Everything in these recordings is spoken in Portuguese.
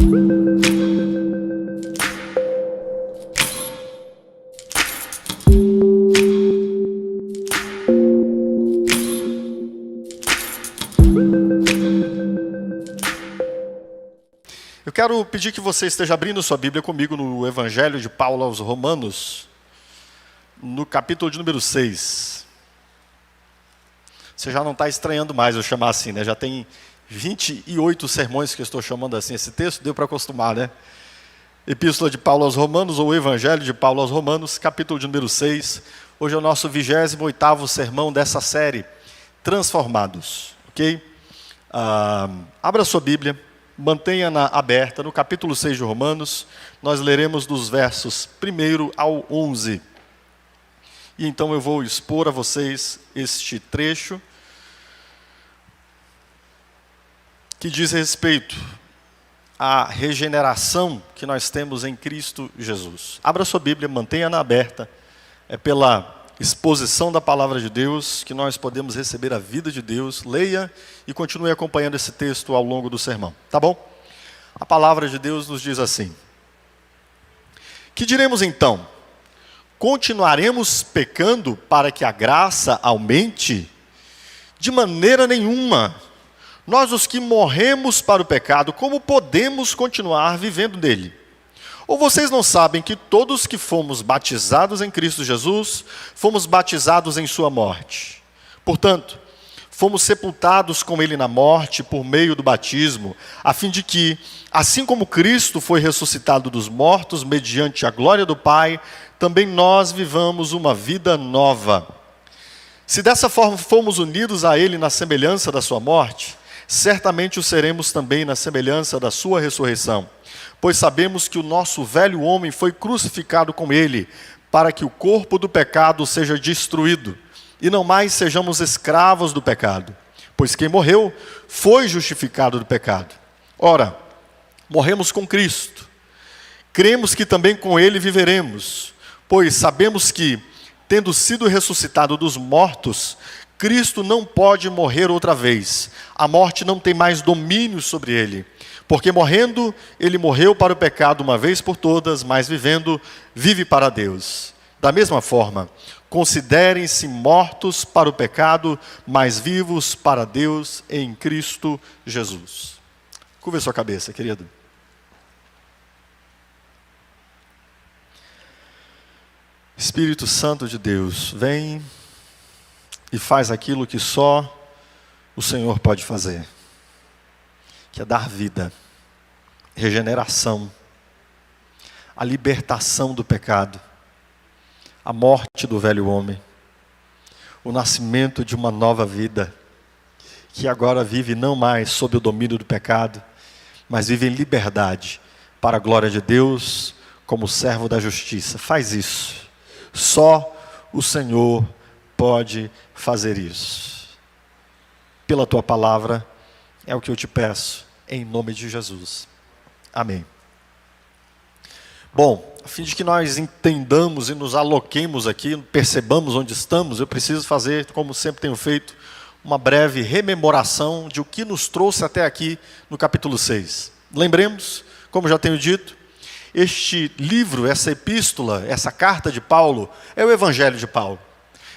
Eu quero pedir que você esteja abrindo sua Bíblia comigo no Evangelho de Paulo aos Romanos, no capítulo de número 6. Você já não está estranhando mais eu chamar assim, né? Já tem 28 sermões que eu estou chamando assim esse texto, deu para acostumar, né? Epístola de Paulo aos Romanos, ou Evangelho de Paulo aos Romanos, capítulo de número 6. Hoje é o nosso 28º sermão dessa série, Transformados, ok? Abra sua Bíblia. Mantenha-na aberta, no capítulo 6 de Romanos, nós leremos dos versos 1 ao 11. E então eu vou expor a vocês este trecho, que diz respeito à regeneração que nós temos em Cristo Jesus. Abra sua Bíblia, mantenha-na aberta, é pela exposição da palavra de Deus que nós podemos receber a vida de Deus. Leia e continue acompanhando esse texto ao longo do sermão, tá bom? A palavra de Deus nos diz assim: que diremos então? Continuaremos pecando para que a graça aumente? De maneira nenhuma. Nós, os que morremos para o pecado, como podemos continuar vivendo nele? Ou vocês não sabem que todos que fomos batizados em Cristo Jesus, fomos batizados em sua morte? Portanto, fomos sepultados com ele na morte por meio do batismo, a fim de que, assim como Cristo foi ressuscitado dos mortos mediante a glória do Pai, também nós vivamos uma vida nova. Se dessa forma fomos unidos a ele na semelhança da sua morte, certamente o seremos também na semelhança da sua ressurreição. Pois sabemos que o nosso velho homem foi crucificado com ele, para que o corpo do pecado seja destruído, e não mais sejamos escravos do pecado. Pois quem morreu foi justificado do pecado. Ora, morremos com Cristo. Cremos que também com ele viveremos, pois sabemos que, tendo sido ressuscitado dos mortos, Cristo não pode morrer outra vez. A morte não tem mais domínio sobre ele. Porque morrendo, ele morreu para o pecado uma vez por todas, mas vivendo, vive para Deus. Da mesma forma, considerem-se mortos para o pecado, mas vivos para Deus em Cristo Jesus. Curva a sua cabeça, querido. Espírito Santo de Deus, vem e faz aquilo que só o Senhor pode fazer, que é dar vida, regeneração, a libertação do pecado, a morte do velho homem, o nascimento de uma nova vida, que agora vive não mais sob o domínio do pecado, mas vive em liberdade, para a glória de Deus, como servo da justiça. Faz isso. Só o Senhor pode fazer isso. Pela tua palavra, é o que eu te peço, em nome de Jesus. Amém. Bom, a fim de que nós entendamos e nos aloquemos aqui, percebamos onde estamos, eu preciso fazer, como sempre tenho feito, uma breve rememoração de o que nos trouxe até aqui no capítulo 6. Lembremos, como já tenho dito, este livro, essa epístola, essa carta de Paulo, é o Evangelho de Paulo.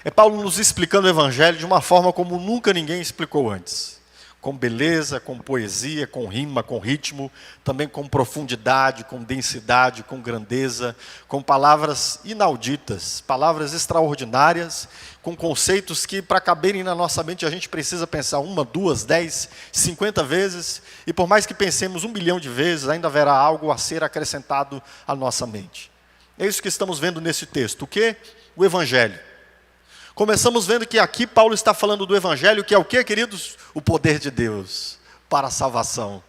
É Paulo nos explicando o Evangelho de uma forma como nunca ninguém explicou antes. Com beleza, com poesia, com rima, com ritmo, também com profundidade, com densidade, com grandeza, com palavras inauditas, palavras extraordinárias, com conceitos que, para caberem na nossa mente, a gente precisa pensar 1, 2, 10, 50 vezes, e por mais que pensemos 1 bilhão de vezes, ainda haverá algo a ser acrescentado à nossa mente. É isso que estamos vendo nesse texto. O quê? O Evangelho. Começamos vendo que aqui Paulo está falando do Evangelho, que é o quê, queridos? O poder de Deus para a salvação,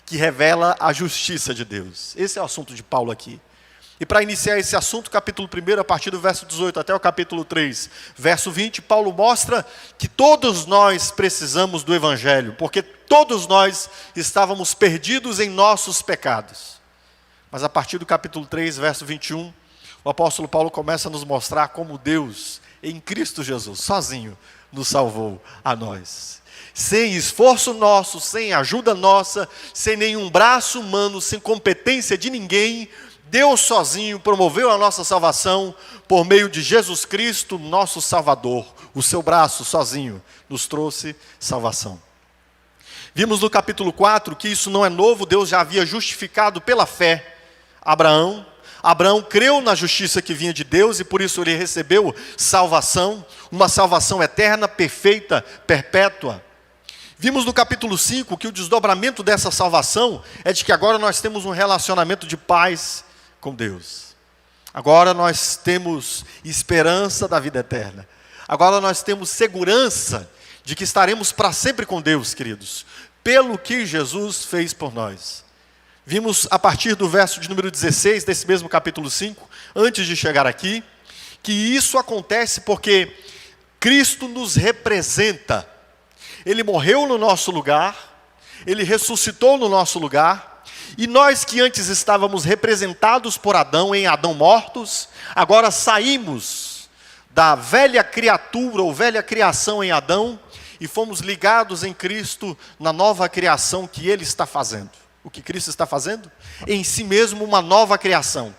que revela a justiça de Deus. Esse é o assunto de Paulo aqui. E para iniciar esse assunto, capítulo 1, a partir do verso 18 até o capítulo 3, verso 20, Paulo mostra que todos nós precisamos do Evangelho, porque todos nós estávamos perdidos em nossos pecados. Mas a partir do capítulo 3, verso 21, o apóstolo Paulo começa a nos mostrar como Deus, em Cristo Jesus, sozinho, nos salvou a nós. sem esforço nosso, sem ajuda nossa, sem nenhum braço humano, sem competência de ninguém, Deus sozinho promoveu a nossa salvação por meio de Jesus Cristo, nosso Salvador. O seu braço sozinho nos trouxe salvação. Vimos no capítulo 4 que isso não é novo, Deus já havia justificado pela fé Abraão. Abraão creu na justiça que vinha de Deus e por isso ele recebeu salvação, uma salvação eterna, perfeita, perpétua. Vimos no capítulo 5 que o desdobramento dessa salvação é de que agora nós temos um relacionamento de paz com Deus. Agora nós temos esperança da vida eterna. Agora nós temos segurança de que estaremos para sempre com Deus, queridos, pelo que Jesus fez por nós. Vimos a partir do verso de número 16 desse mesmo capítulo 5, antes de chegar aqui, que isso acontece porque Cristo nos representa. Ele morreu no nosso lugar, Ele ressuscitou no nosso lugar, e nós que antes estávamos representados por Adão, em Adão mortos, agora saímos da velha criatura ou velha criação em Adão, e fomos ligados em Cristo na nova criação que Ele está fazendo. O que Cristo está fazendo? Em si mesmo uma nova criação.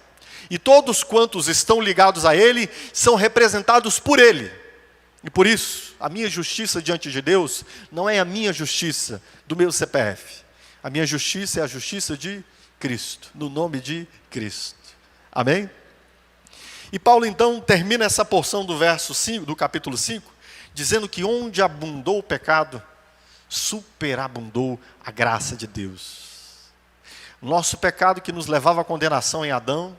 E todos quantos estão ligados a Ele, são representados por Ele. E por isso, a minha justiça diante de Deus, não é a minha justiça do meu CPF. A minha justiça é a justiça de Cristo, no nome de Cristo. Amém? E Paulo então termina essa porção do verso 5, do capítulo 5, dizendo que onde abundou o pecado, superabundou a graça de Deus. Nosso pecado que nos levava à condenação em Adão,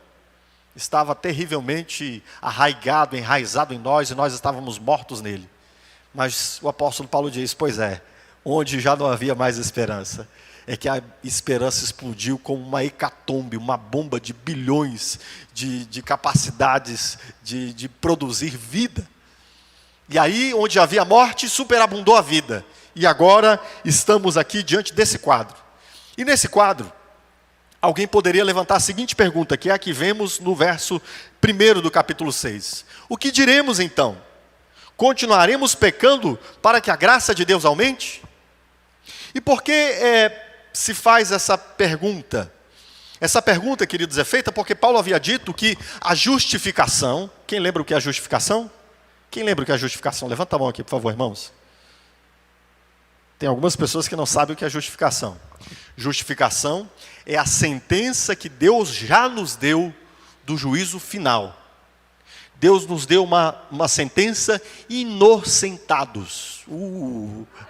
estava terrivelmente arraigado, enraizado em nós, e nós estávamos mortos nele. Mas o apóstolo Paulo diz, pois é, onde já não havia mais esperança, é que a esperança explodiu como uma hecatombe, uma bomba de bilhões de capacidades de produzir vida. E aí, onde havia morte, superabundou a vida. E agora estamos aqui diante desse quadro. E nesse quadro, alguém poderia levantar a seguinte pergunta, que é a que vemos no verso 1 do capítulo 6. O que diremos então? Continuaremos pecando para que a graça de Deus aumente? E por que se faz essa pergunta? Essa pergunta, queridos, é feita porque Paulo havia dito que a justificação... Quem lembra o que é a justificação? Quem lembra o que é a justificação? Levanta a mão aqui, por favor, irmãos. Tem algumas pessoas que não sabem o que é justificação. Justificação é a sentença que Deus já nos deu do juízo final. Deus nos deu uma sentença inocentados.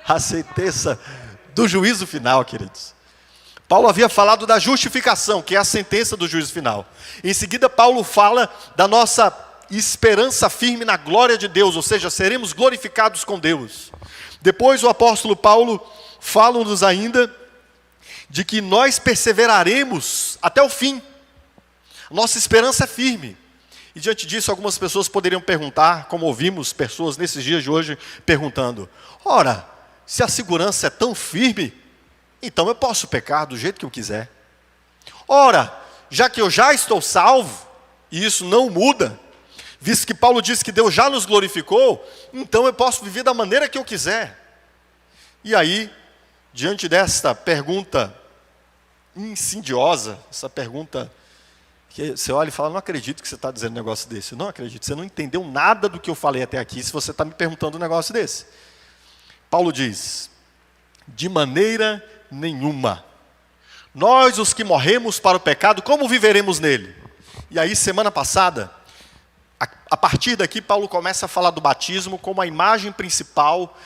A sentença do juízo final, queridos. Paulo havia falado da justificação, que é a sentença do juízo final. Em seguida, Paulo fala da nossa esperança firme na glória de Deus, ou seja, seremos glorificados com Deus. Depois o apóstolo Paulo fala-nos ainda de que nós perseveraremos até o fim. Nossa esperança é firme. E diante disso, algumas pessoas poderiam perguntar, como ouvimos pessoas nesses dias de hoje perguntando, ora, se a segurança é tão firme, então eu posso pecar do jeito que eu quiser. Ora, já que eu já estou salvo, e isso não muda, visto que Paulo diz que Deus já nos glorificou, então eu posso viver da maneira que eu quiser. E aí, diante desta pergunta insidiosa, essa pergunta que você olha e fala, não acredito que você está dizendo um negócio desse. Não acredito, você não entendeu nada do que eu falei até aqui, se você está me perguntando um negócio desse. Paulo diz, de maneira nenhuma. Nós, os que morremos para o pecado, como viveremos nele? E aí, semana passada, a partir daqui, Paulo começa a falar do batismo como a imagem principal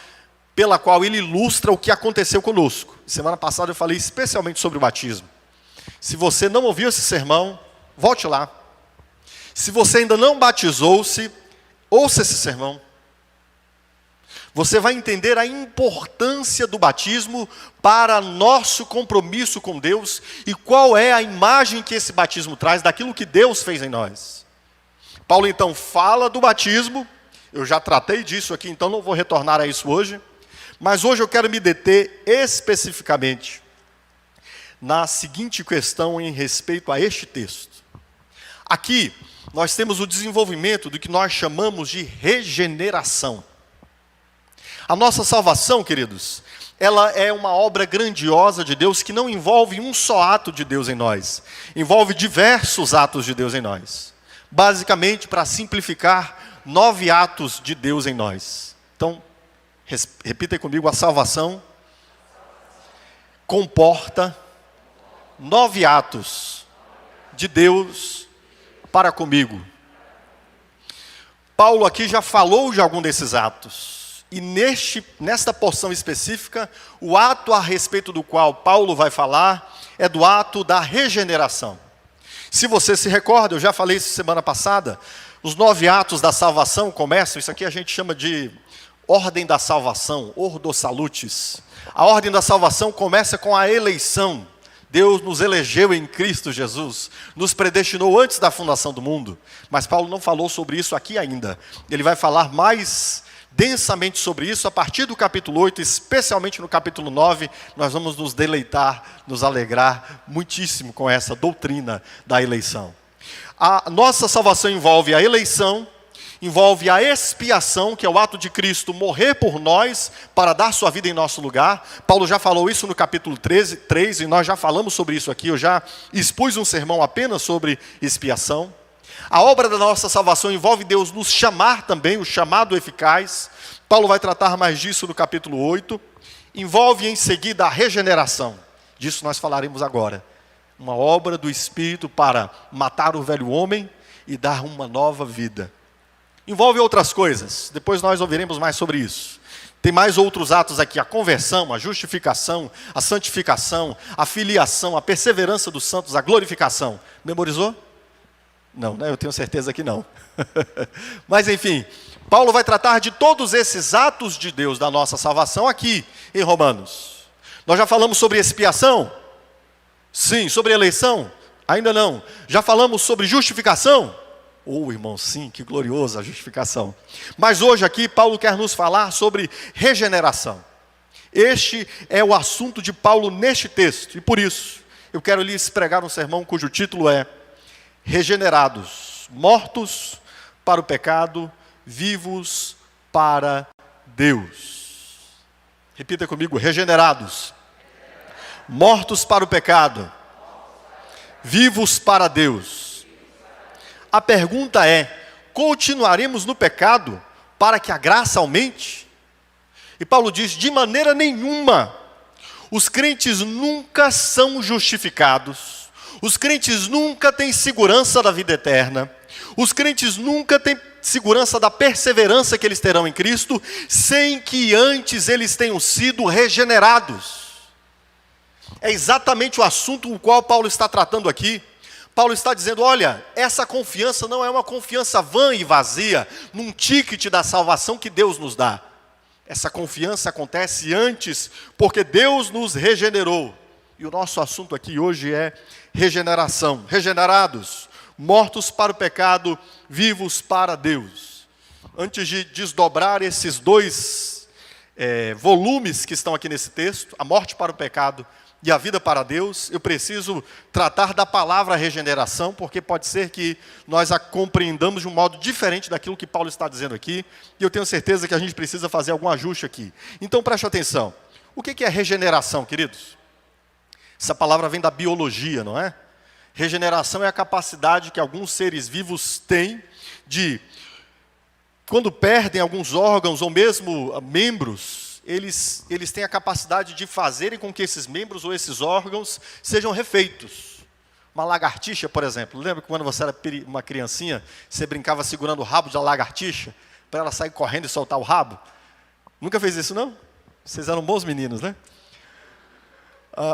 pela qual ele ilustra o que aconteceu conosco. Semana passada eu falei especialmente sobre o batismo. Se você não ouviu esse sermão, volte lá. Se você ainda não batizou-se, ouça esse sermão. Você vai entender a importância do batismo para nosso compromisso com Deus e qual é a imagem que esse batismo traz daquilo que Deus fez em nós. Paulo então fala do batismo, eu já tratei disso aqui, então não vou retornar a isso hoje, mas hoje eu quero me deter especificamente na seguinte questão em respeito a este texto. Aqui nós temos o desenvolvimento do que nós chamamos de regeneração. A nossa salvação, queridos, ela é uma obra grandiosa de Deus que não envolve um só ato de Deus em nós. Envolve diversos atos de Deus em nós. Basicamente, para simplificar, 9 atos de Deus em nós. Então, repita comigo, a salvação comporta 9 atos de Deus para comigo. Paulo aqui já falou de algum desses atos. E nesta porção específica, o ato a respeito do qual Paulo vai falar é do ato da regeneração. Se você se recorda, eu já falei isso semana passada, os 9 atos da salvação começam, isso aqui a gente chama de ordem da salvação, ordo salutis. A ordem da salvação começa com a eleição. Deus nos elegeu em Cristo Jesus, nos predestinou antes da fundação do mundo. Mas Paulo não falou sobre isso aqui ainda. Ele vai falar mais densamente sobre isso a partir do capítulo 8, especialmente no capítulo 9, nós vamos nos deleitar, nos alegrar muitíssimo com essa doutrina da eleição. A nossa salvação envolve a eleição, envolve a expiação, que é o ato de Cristo morrer por nós, para dar sua vida em nosso lugar. Paulo já falou isso no capítulo 3, e nós já falamos sobre isso aqui, eu já expus um sermão apenas sobre expiação. A obra da nossa salvação envolve Deus nos chamar também, o chamado eficaz. Paulo vai tratar mais disso no capítulo 8. Envolve em seguida a regeneração. Disso nós falaremos agora. Uma obra do Espírito para matar o velho homem e dar uma nova vida. Envolve outras coisas. Depois nós ouviremos mais sobre isso. Tem mais outros atos aqui. A conversão, a justificação, a santificação, a filiação, a perseverança dos santos, a glorificação. Memorizou? Não, né? Eu tenho certeza que não. Mas enfim, Paulo vai tratar de todos esses atos de Deus da nossa salvação aqui em Romanos. Nós já falamos sobre expiação? Sim. Sobre eleição? Ainda não. Já falamos sobre justificação? Irmão, sim, que gloriosa a justificação. Mas hoje aqui Paulo quer nos falar sobre regeneração. Este é o assunto de Paulo neste texto. E por isso, eu quero lhes pregar um sermão cujo título é regenerados, mortos para o pecado, vivos para Deus. Repita comigo, regenerados, mortos para o pecado, vivos para Deus. A pergunta é, continuaremos no pecado para que a graça aumente? E Paulo diz, de maneira nenhuma. Os crentes nunca são justificados. Os crentes nunca têm segurança da vida eterna. Os crentes nunca têm segurança da perseverança que eles terão em Cristo, sem que antes eles tenham sido regenerados. É exatamente o assunto o qual Paulo está tratando aqui. Paulo está dizendo, olha, essa confiança não é uma confiança vã e vazia, num ticket da salvação que Deus nos dá. Essa confiança acontece antes, porque Deus nos regenerou. E o nosso assunto aqui hoje é regeneração. Regenerados, mortos para o pecado, vivos para Deus. Antes de desdobrar esses 2 volumes que estão aqui nesse texto, a morte para o pecado e a vida para Deus, eu preciso tratar da palavra regeneração, porque pode ser que nós a compreendamos de um modo diferente daquilo que Paulo está dizendo aqui, e eu tenho certeza que a gente precisa fazer algum ajuste aqui. Então preste atenção. O que é regeneração, queridos? Essa palavra vem da biologia, não é? Regeneração é a capacidade que alguns seres vivos têm de, quando perdem alguns órgãos ou mesmo membros, eles têm a capacidade de fazerem com que esses membros ou esses órgãos sejam refeitos. Uma lagartixa, por exemplo. Lembra que quando você era uma criancinha, você brincava segurando o rabo da lagartixa para ela sair correndo e soltar o rabo? Nunca fez isso, não? Vocês eram bons meninos, né?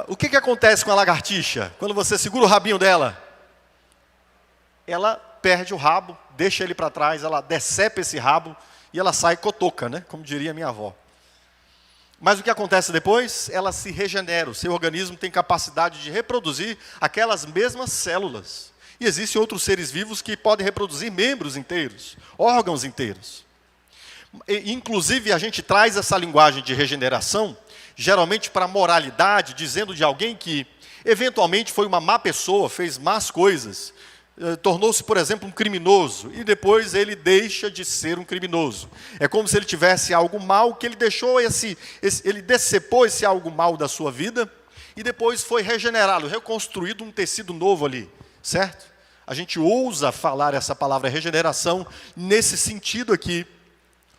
O que acontece com a lagartixa? Quando você segura o rabinho dela, ela perde o rabo, deixa ele para trás, ela decepa esse rabo e ela sai cotoca, né? Como diria minha avó. Mas o que acontece depois? Ela se regenera, o seu organismo tem capacidade de reproduzir aquelas mesmas células. E existem outros seres vivos que podem reproduzir membros inteiros, órgãos inteiros. Inclusive, a gente traz essa linguagem de regeneração, geralmente para a moralidade, dizendo de alguém que eventualmente foi uma má pessoa, fez más coisas, tornou-se, por exemplo, um criminoso, e depois ele deixa de ser um criminoso. É como se ele tivesse algo mal, que ele deixou ele decepou esse algo mal da sua vida, e depois foi regenerado, reconstruído um tecido novo ali, certo? A gente ousa falar essa palavra regeneração nesse sentido aqui,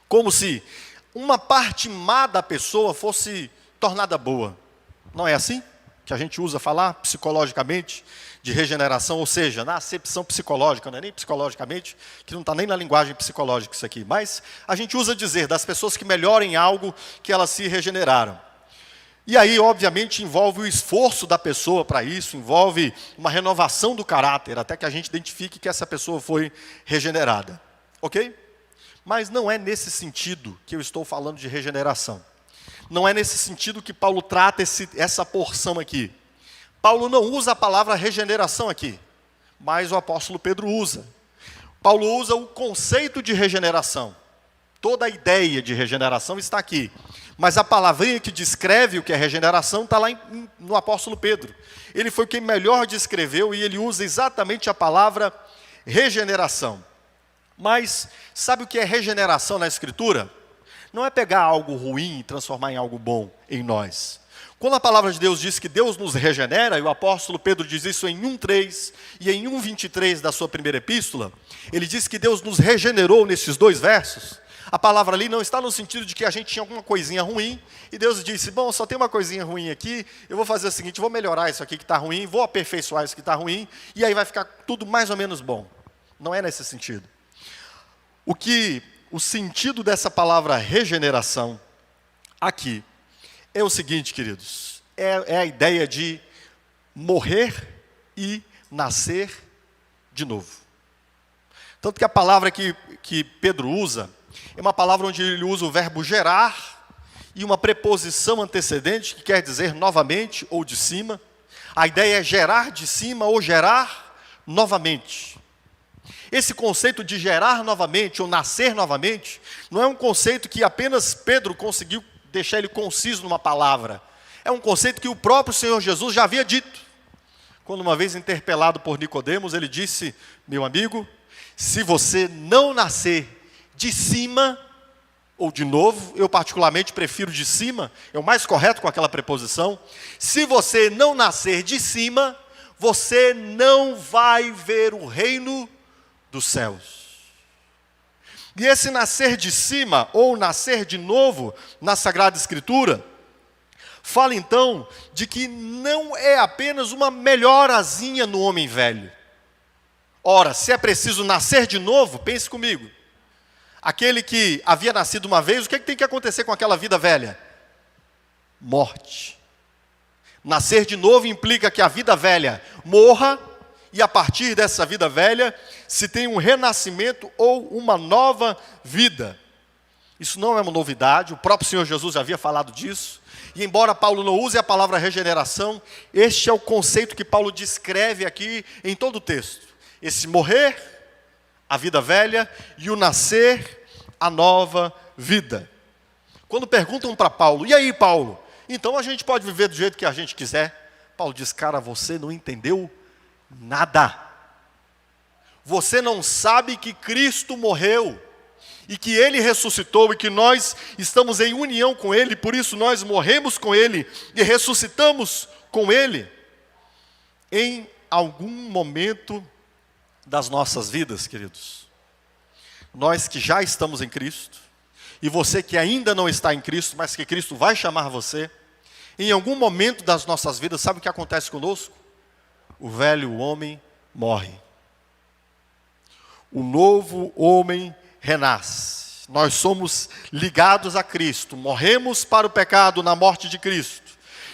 como se uma parte má da pessoa fosse tornada boa. Não é assim que a gente usa falar psicologicamente de regeneração, ou seja, na acepção psicológica, não é nem psicologicamente, que não está nem na linguagem psicológica isso aqui, mas a gente usa dizer das pessoas que melhorem algo que elas se regeneraram. E aí, obviamente, envolve o esforço da pessoa para isso, envolve uma renovação do caráter, até que a gente identifique que essa pessoa foi regenerada. Ok? Mas não é nesse sentido que eu estou falando de regeneração. Não é nesse sentido que Paulo trata essa porção aqui. Paulo não usa a palavra regeneração aqui, mas o apóstolo Pedro usa. Paulo usa o conceito de regeneração. Toda a ideia de regeneração está aqui. Mas a palavrinha que descreve o que é regeneração está lá no apóstolo Pedro. Ele foi quem melhor descreveu e ele usa exatamente a palavra regeneração. Mas sabe o que é regeneração na Escritura? Não é pegar algo ruim e transformar em algo bom em nós. Quando a palavra de Deus diz que Deus nos regenera, e o apóstolo Pedro diz isso em 1,3 e em 1,23 da sua primeira epístola, ele diz que Deus nos regenerou nesses dois versos. A palavra ali não está no sentido de que a gente tinha alguma coisinha ruim, e Deus disse, bom, só tem uma coisinha ruim aqui, eu vou fazer o seguinte, vou melhorar isso aqui que está ruim, vou aperfeiçoar isso que está ruim, e aí vai ficar tudo mais ou menos bom. Não é nesse sentido. O sentido dessa palavra regeneração aqui é o seguinte, queridos, é a ideia de morrer e nascer de novo. Tanto que a palavra que Pedro usa, é uma palavra onde ele usa o verbo gerar e uma preposição antecedente, que quer dizer novamente ou de cima. A ideia é gerar de cima ou gerar novamente. Esse conceito de gerar novamente ou nascer novamente, não é um conceito que apenas Pedro conseguiu deixar ele conciso numa palavra. É um conceito que o próprio Senhor Jesus já havia dito. Quando uma vez interpelado por Nicodemos, ele disse, meu amigo, se você não nascer de cima ou de novo, eu particularmente prefiro de cima, é o mais correto com aquela preposição. Se você não nascer de cima, você não vai ver o reino dos céus. E esse nascer de cima, ou nascer de novo, na Sagrada Escritura, fala então de que não é apenas uma melhorazinha no homem velho. Ora, se é preciso nascer de novo, pense comigo. Aquele que havia nascido uma vez, o que tem que acontecer com aquela vida velha? Morte. Nascer de novo implica que a vida velha morra, e a partir dessa vida velha, se tem um renascimento ou uma nova vida. Isso não é uma novidade, o próprio Senhor Jesus já havia falado disso. E embora Paulo não use a palavra regeneração, este é o conceito que Paulo descreve aqui em todo o texto. Esse morrer, a vida velha, e o nascer, a nova vida. Quando perguntam para Paulo, e aí Paulo, então a gente pode viver do jeito que a gente quiser? Paulo diz, cara, você não entendeu nada. Você não sabe que Cristo morreu, e que Ele ressuscitou, e que nós estamos em união com Ele, por isso nós morremos com Ele, e ressuscitamos com Ele, em algum momento das nossas vidas, queridos. Nós que já estamos em Cristo, e você que ainda não está em Cristo, mas que Cristo vai chamar você, em algum momento das nossas vidas, sabe o que acontece conosco? O velho homem morre. O novo homem renasce. Nós somos ligados a Cristo, morremos para o pecado na morte de Cristo,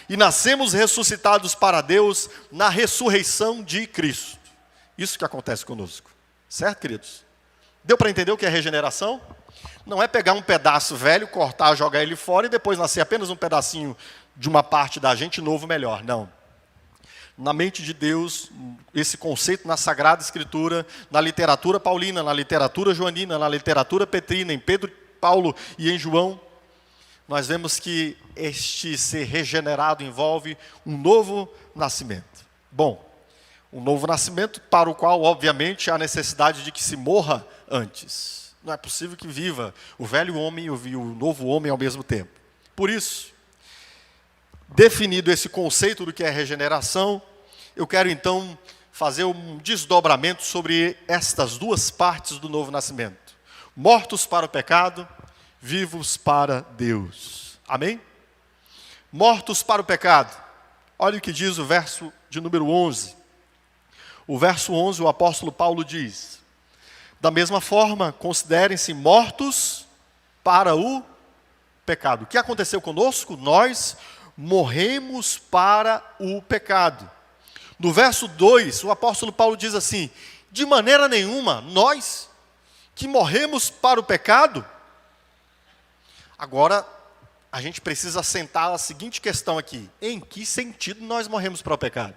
e nascemos ressuscitados para Deus na ressurreição de Cristo. Isso que acontece conosco. Certo, queridos? Deu para entender o que é regeneração? Não é pegar um pedaço velho, cortar, jogar ele fora e depois nascer apenas um pedacinho de uma parte da gente novo, melhor. Não. Na mente de Deus, esse conceito na Sagrada Escritura, na literatura paulina, na literatura joanina, na literatura petrina, em Pedro, Paulo e em João, nós vemos que este ser regenerado envolve um novo nascimento. Bom, Um novo nascimento para o qual, obviamente, há necessidade de que se morra antes. Não é possível que viva o velho homem e o novo homem ao mesmo tempo. Por isso, definido esse conceito do que é regeneração, eu quero então fazer um desdobramento sobre estas duas partes do novo nascimento. Mortos para o pecado, vivos para Deus. Amém? Mortos para o pecado. Olha o que diz o verso de número 11. O verso 11, o apóstolo Paulo diz: da mesma forma, considerem-se mortos para o pecado. O que aconteceu conosco? Nós morremos para o pecado. No verso 2, o apóstolo Paulo diz assim: de maneira nenhuma, nós que morremos para o pecado. Agora, a gente precisa assentar a seguinte questão aqui: em que sentido nós morremos para o pecado?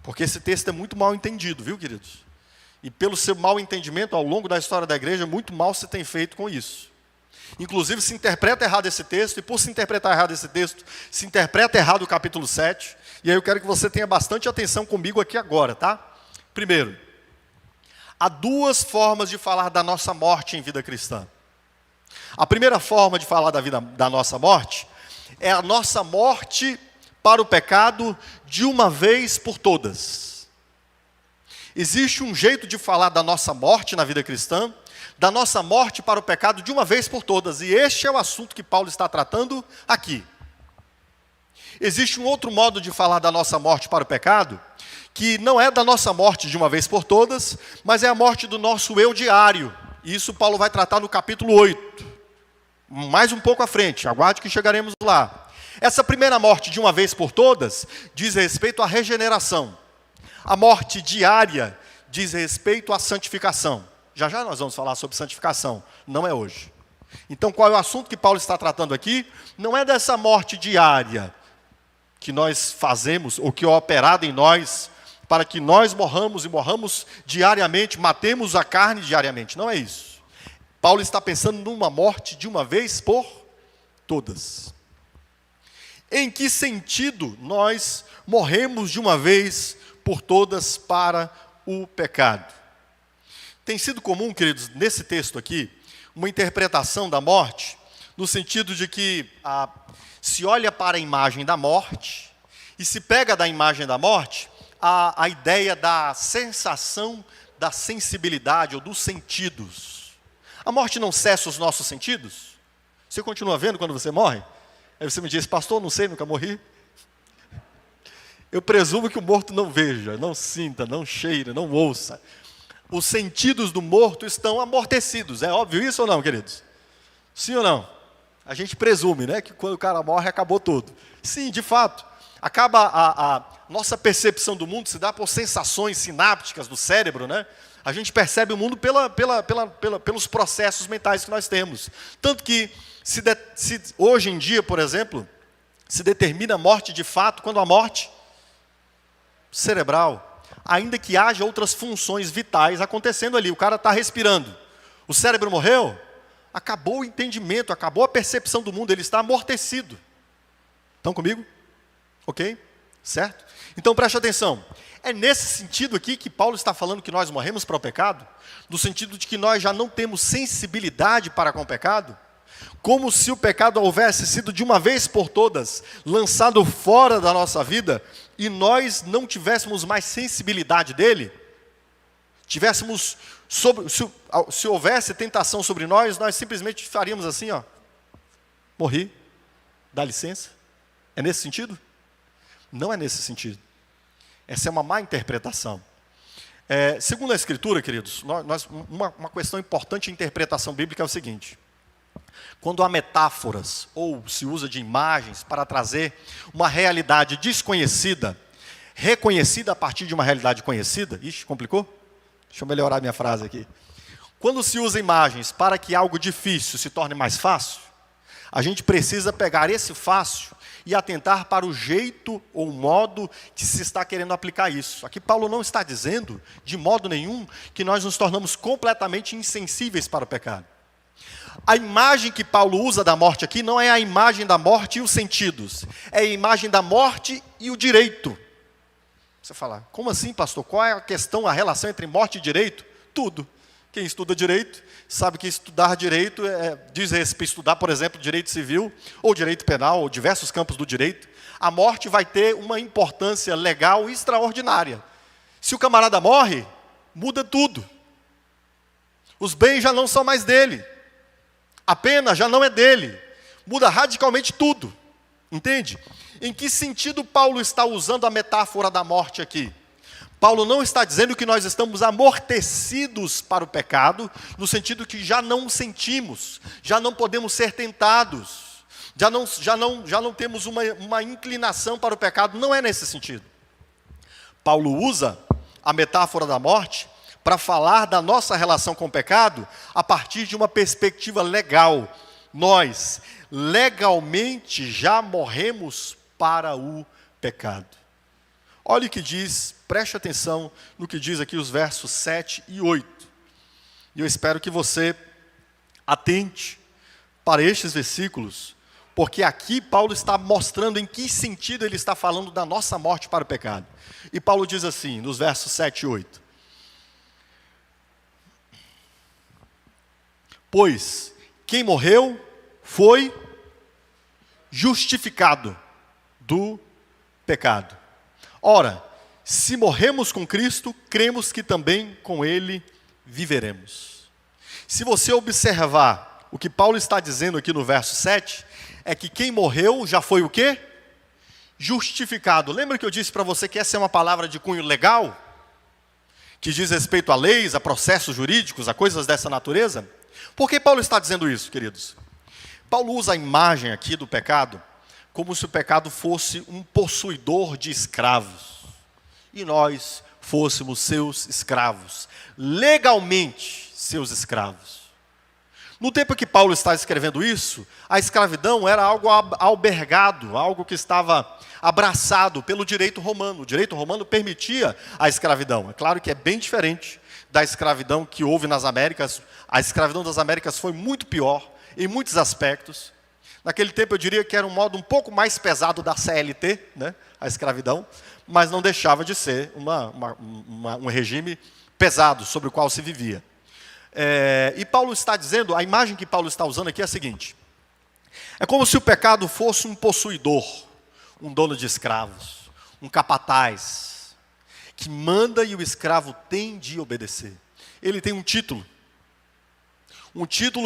Porque esse texto é muito mal entendido, viu, queridos? E pelo seu mal entendimento, ao longo da história da igreja, muito mal se tem feito com isso. Inclusive, se interpreta errado esse texto, e por se interpretar errado esse texto, se interpreta errado o capítulo 7. E aí eu quero que você tenha bastante atenção comigo aqui agora, tá? Primeiro, há duas formas de falar da nossa morte em vida cristã. A primeira forma de falar da nossa morte é a nossa morte para o pecado de uma vez por todas. Existe um jeito de falar da nossa morte na vida cristã, da nossa morte para o pecado de uma vez por todas, e este é o assunto que Paulo está tratando aqui. Existe um outro modo de falar da nossa morte para o pecado, que não é da nossa morte de uma vez por todas, mas é a morte do nosso eu diário. E isso Paulo vai tratar no capítulo 8. Mais um pouco à frente, aguarde que chegaremos lá. Essa primeira morte de uma vez por todas diz respeito à regeneração. A morte diária diz respeito à santificação. Já já nós vamos falar sobre santificação, não é hoje. Então qual é o assunto que Paulo está tratando aqui? Não é dessa morte diária que nós fazemos, ou que é operada em nós, para que nós morramos e morramos diariamente, matemos a carne diariamente. Não é isso. Paulo está pensando numa morte de uma vez por todas. Em que sentido nós morremos de uma vez por todas para o pecado? Tem sido comum, queridos, nesse texto aqui, uma interpretação da morte, no sentido de que se olha para a imagem da morte, e se pega da imagem da morte a ideia da sensação, da sensibilidade ou dos sentidos. A morte não cessa os nossos sentidos? Você continua vendo quando você morre? Aí você me diz: pastor, não sei, nunca morri. Eu presumo que o morto não veja, não sinta, não cheira, não ouça. Os sentidos do morto estão amortecidos. É óbvio isso ou não, queridos? Sim ou não? A gente presume, né, que quando o cara morre, acabou tudo. Sim, de fato. Acaba a nossa percepção do mundo, se dá por sensações sinápticas do cérebro, né? A gente percebe o mundo pelos processos mentais que nós temos. Tanto que, hoje em dia, por exemplo, se determina a morte de fato quando a morte cerebral, ainda que haja outras funções vitais acontecendo ali. O cara está respirando. O cérebro morreu? Acabou o entendimento, acabou a percepção do mundo, ele está amortecido. Estão comigo? Ok? Certo? Então preste atenção. É nesse sentido aqui que Paulo está falando que nós morremos para o pecado? No sentido de que nós já não temos sensibilidade para com o pecado? Como se o pecado houvesse sido de uma vez por todas lançado fora da nossa vida e nós não tivéssemos mais sensibilidade dele? Se houvesse tentação sobre nós simplesmente faríamos assim, ó, morri, dá licença. É nesse sentido? Não é nesse sentido. Essa é uma má interpretação. Segundo a Escritura, queridos, uma questão importante em interpretação bíblica é o seguinte: quando há metáforas ou se usa de imagens para trazer uma realidade desconhecida, reconhecida a partir de uma realidade conhecida, ixi, complicou? Deixa eu melhorar minha frase aqui. Quando se usa imagens para que algo difícil se torne mais fácil, a gente precisa pegar esse fácil e atentar para o jeito ou modo que se está querendo aplicar isso. Aqui Paulo não está dizendo, de modo nenhum, que nós nos tornamos completamente insensíveis para o pecado. A imagem que Paulo usa da morte aqui não é a imagem da morte e os sentidos, é a imagem da morte e o direito. Você fala, como assim, pastor? Qual é a questão, a relação entre morte e direito? Tudo. Quem estuda direito sabe que estudar direito diz respeito a estudar, por exemplo, direito civil, ou direito penal, ou diversos campos do direito. A morte vai ter uma importância legal extraordinária. Se o camarada morre, muda tudo. Os bens já não são mais dele. A pena já não é dele. Muda radicalmente tudo. Entende? Em que sentido Paulo está usando a metáfora da morte aqui? Paulo não está dizendo que nós estamos amortecidos para o pecado, no sentido que já não sentimos, já não podemos ser tentados, já não temos uma inclinação para o pecado. Não é nesse sentido. Paulo usa a metáfora da morte para falar da nossa relação com o pecado a partir de uma perspectiva legal. Nós, legalmente, já morremos para o pecado. Olha o que diz, preste atenção no que diz aqui os versos 7 e 8. E eu espero que você atente para estes versículos, porque aqui Paulo está mostrando em que sentido ele está falando da nossa morte para o pecado. E Paulo diz assim, nos versos 7 e 8. Pois quem morreu foi justificado do pecado. Ora, se morremos com Cristo, cremos que também com Ele viveremos. Se você observar o que Paulo está dizendo aqui no verso 7, é que quem morreu já foi o quê? Justificado. Lembra que eu disse para você que essa é uma palavra de cunho legal? Que diz respeito a leis, a processos jurídicos, a coisas dessa natureza? Por que Paulo está dizendo isso, queridos? Paulo usa a imagem aqui do pecado como se o pecado fosse um possuidor de escravos. E nós fôssemos seus escravos. Legalmente, seus escravos. No tempo que Paulo está escrevendo isso, a escravidão era algo albergado, algo que estava abraçado pelo direito romano. O direito romano permitia a escravidão. É claro que é bem diferente da escravidão que houve nas Américas. A escravidão das Américas foi muito pior, em muitos aspectos. Naquele tempo eu diria que era um modo um pouco mais pesado da CLT, né, a escravidão, mas não deixava de ser um regime pesado sobre o qual se vivia. E Paulo está dizendo, a imagem que Paulo está usando aqui é a seguinte: é como se o pecado fosse um possuidor, um dono de escravos, um capataz, que manda e o escravo tem de obedecer. Ele tem um título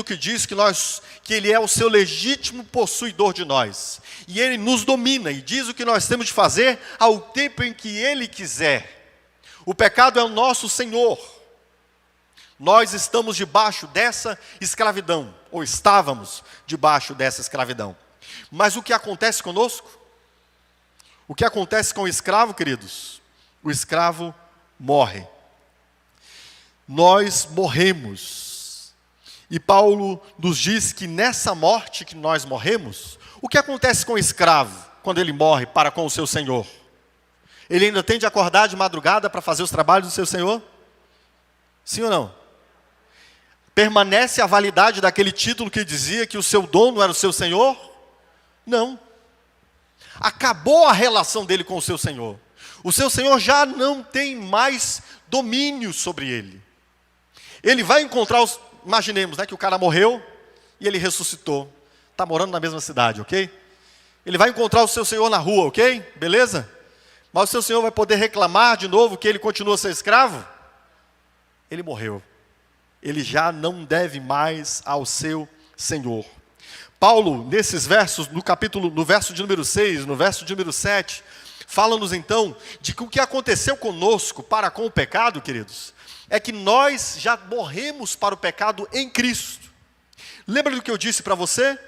que diz que ele é o seu legítimo possuidor de nós. E ele nos domina e diz o que nós temos de fazer ao tempo em que ele quiser. O pecado é o nosso senhor. Nós estamos debaixo dessa escravidão, ou estávamos debaixo dessa escravidão. Mas o que acontece conosco? O que acontece com o escravo, queridos? O escravo morre. Nós morremos. E Paulo nos diz que nessa morte que nós morremos, o que acontece com o escravo quando ele morre para com o seu senhor? Ele ainda tem de acordar de madrugada para fazer os trabalhos do seu senhor? Sim ou não? Permanece a validade daquele título que dizia que o seu dono era o seu senhor? Não. Acabou a relação dele com o seu senhor. O seu senhor já não tem mais domínio sobre ele. Ele vai encontrar imaginemos, né, que o cara morreu e ele ressuscitou. Está morando na mesma cidade, ok? Ele vai encontrar o seu senhor na rua, ok? Beleza? Mas o seu senhor vai poder reclamar de novo que ele continua a ser escravo? Ele morreu. Ele já não deve mais ao seu senhor. Paulo, nesses versos, no verso de número 6, no verso de número 7, fala-nos então de que o que aconteceu conosco para com o pecado, queridos, é que nós já morremos para o pecado em Cristo. Lembra do que eu disse para você?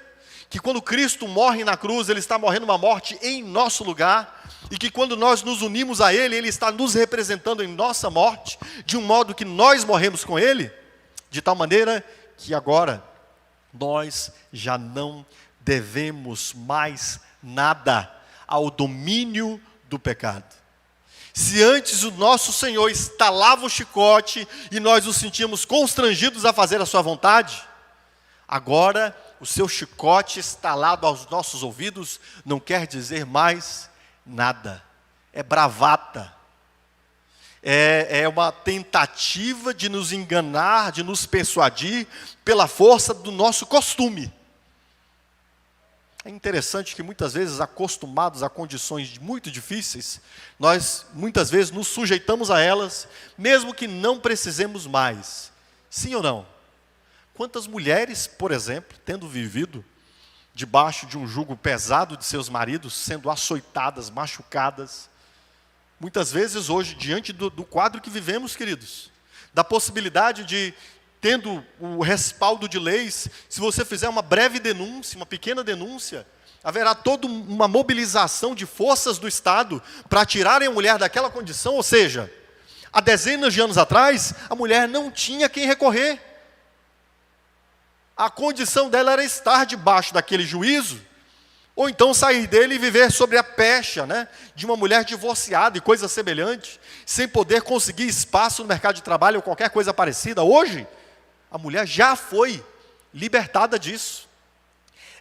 Que quando Cristo morre na cruz, Ele está morrendo uma morte em nosso lugar, e que quando nós nos unimos a Ele, Ele está nos representando em nossa morte, de um modo que nós morremos com Ele, de tal maneira que agora nós já não devemos mais nada ao domínio do pecado. Se antes o nosso Senhor estalava o chicote e nós nos sentíamos constrangidos a fazer a sua vontade, agora o seu chicote estalado aos nossos ouvidos não quer dizer mais nada. É bravata, É uma tentativa de nos enganar, de nos persuadir pela força do nosso costume. É interessante que muitas vezes, acostumados a condições muito difíceis, nós muitas vezes nos sujeitamos a elas, mesmo que não precisemos mais. Sim ou não? Quantas mulheres, por exemplo, tendo vivido debaixo de um jugo pesado de seus maridos, sendo açoitadas, machucadas, muitas vezes hoje, diante do quadro que vivemos, queridos, da possibilidade de, tendo o respaldo de leis, se você fizer uma breve denúncia, uma pequena denúncia, haverá toda uma mobilização de forças do Estado para tirarem a mulher daquela condição. Ou seja, há dezenas de anos atrás, a mulher não tinha quem recorrer. A condição dela era estar debaixo daquele juízo, ou então sair dele e viver sobre a pecha, de uma mulher divorciada e coisa semelhante, sem poder conseguir espaço no mercado de trabalho ou qualquer coisa parecida. Hoje, a mulher já foi libertada disso.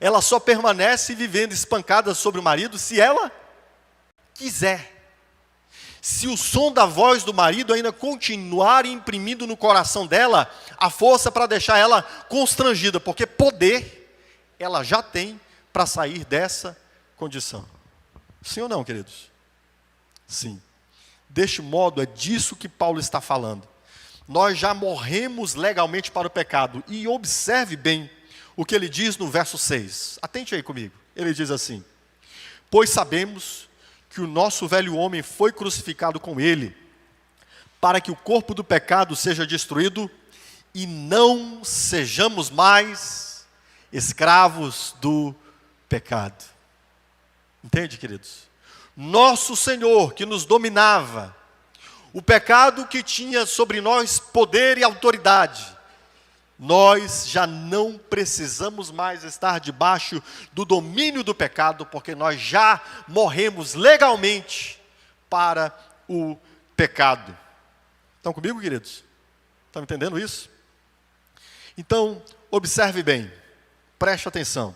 Ela só permanece vivendo espancada sobre o marido se ela quiser. Se o som da voz do marido ainda continuar imprimindo no coração dela a força para deixar ela constrangida, porque poder ela já tem para sair dessa condição. Sim ou não, queridos? Sim. Deste modo, é disso que Paulo está falando. Nós já morremos legalmente para o pecado. E observe bem o que ele diz no verso 6. Atente aí comigo. Ele diz assim: pois sabemos que o nosso velho homem foi crucificado com ele, para que o corpo do pecado seja destruído e não sejamos mais escravos do pecado. Entende, queridos? Nosso Senhor, que nos dominava, o pecado que tinha sobre nós poder e autoridade, nós já não precisamos mais estar debaixo do domínio do pecado, porque nós já morremos legalmente para o pecado. Estão comigo, queridos? Estão entendendo isso? Então, observe bem, preste atenção.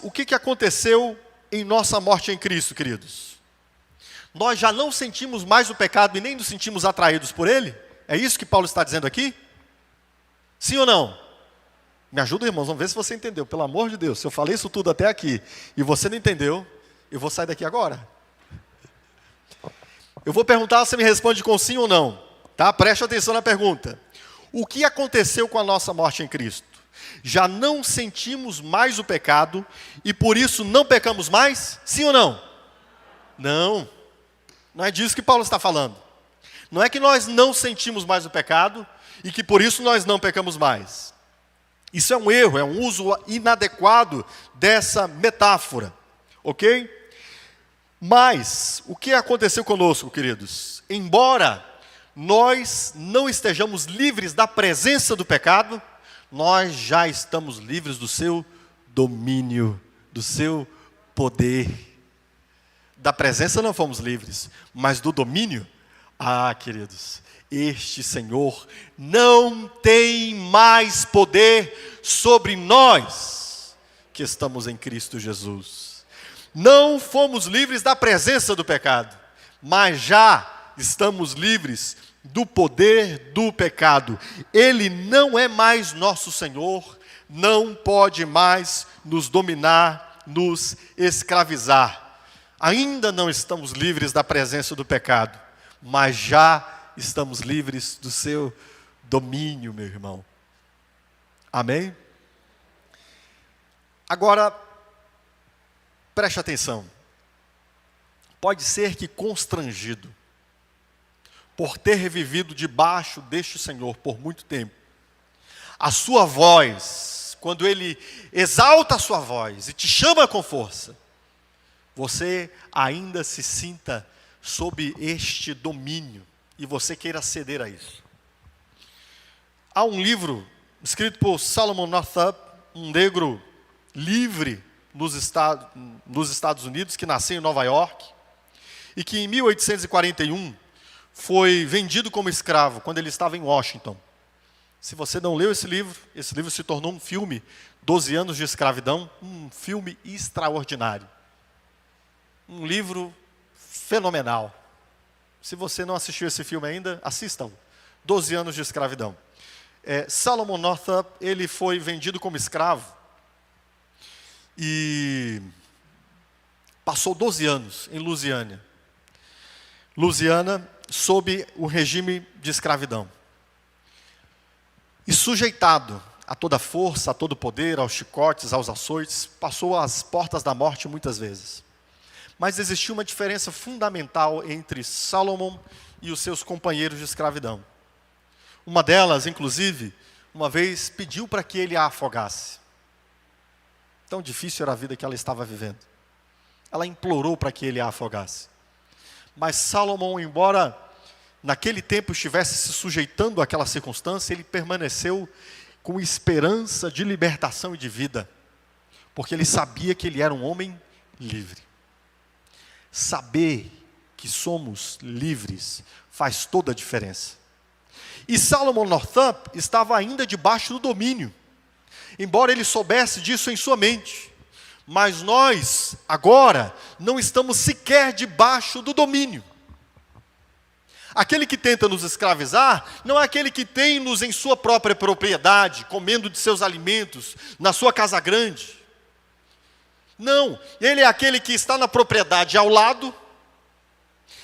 O que aconteceu em nossa morte em Cristo, queridos? Nós já não sentimos mais o pecado e nem nos sentimos atraídos por ele? É isso que Paulo está dizendo aqui? Sim ou não? Me ajuda, irmãos, vamos ver se você entendeu. Pelo amor de Deus, se eu falei isso tudo até aqui e você não entendeu, eu vou sair daqui agora. Eu vou perguntar, você me responde com sim ou não. Tá? Preste atenção na pergunta. O que aconteceu com a nossa morte em Cristo? Já não sentimos mais o pecado e por isso não pecamos mais? Sim ou não? Não. Não é disso que Paulo está falando. Não é que nós não sentimos mais o pecado e que por isso nós não pecamos mais. Isso é um erro, é um uso inadequado dessa metáfora. Ok? Mas, o que aconteceu conosco, queridos? Embora nós não estejamos livres da presença do pecado, nós já estamos livres do seu domínio, do seu poder. Da presença não fomos livres, mas do domínio, queridos, este Senhor não tem mais poder sobre nós que estamos em Cristo Jesus. Não fomos livres da presença do pecado, mas já estamos livres do poder do pecado. Ele não é mais nosso Senhor, não pode mais nos dominar, nos escravizar. Ainda não estamos livres da presença do pecado, mas já estamos livres do seu domínio, meu irmão. Amém? Agora, preste atenção. Pode ser que constrangido por ter vivido debaixo deste Senhor por muito tempo, a sua voz, quando Ele exalta a sua voz e te chama com força, você ainda se sinta sob este domínio e você queira ceder a isso. Há um livro escrito por Solomon Northup, um negro livre nos Estados Unidos, que nasceu em Nova York, e que em 1841 foi vendido como escravo quando ele estava em Washington. Se você não leu esse livro se tornou um filme, 12 anos de escravidão, um filme extraordinário. Um livro fenomenal. Se você não assistiu esse filme ainda, assistam. 12 anos de escravidão. Solomon Northup, ele foi vendido como escravo e passou 12 anos em Louisiana. Louisiana sob o regime de escravidão. E sujeitado a toda força, a todo poder, aos chicotes, aos açoites, passou às portas da morte muitas vezes. Mas existia uma diferença fundamental entre Salomão e os seus companheiros de escravidão. Uma delas, inclusive, uma vez pediu para que ele a afogasse. Tão difícil era a vida que ela estava vivendo. Ela implorou para que ele a afogasse. Mas Salomão, embora naquele tempo estivesse se sujeitando àquela circunstância, ele permaneceu com esperança de libertação e de vida, porque ele sabia que ele era um homem livre. Saber que somos livres faz toda a diferença. E Solomon Northup estava ainda debaixo do domínio, embora ele soubesse disso em sua mente. Mas nós, agora, não estamos sequer debaixo do domínio. Aquele que tenta nos escravizar, não é aquele que tem-nos em sua própria propriedade, comendo de seus alimentos, na sua casa grande. Não, ele é aquele que está na propriedade ao lado,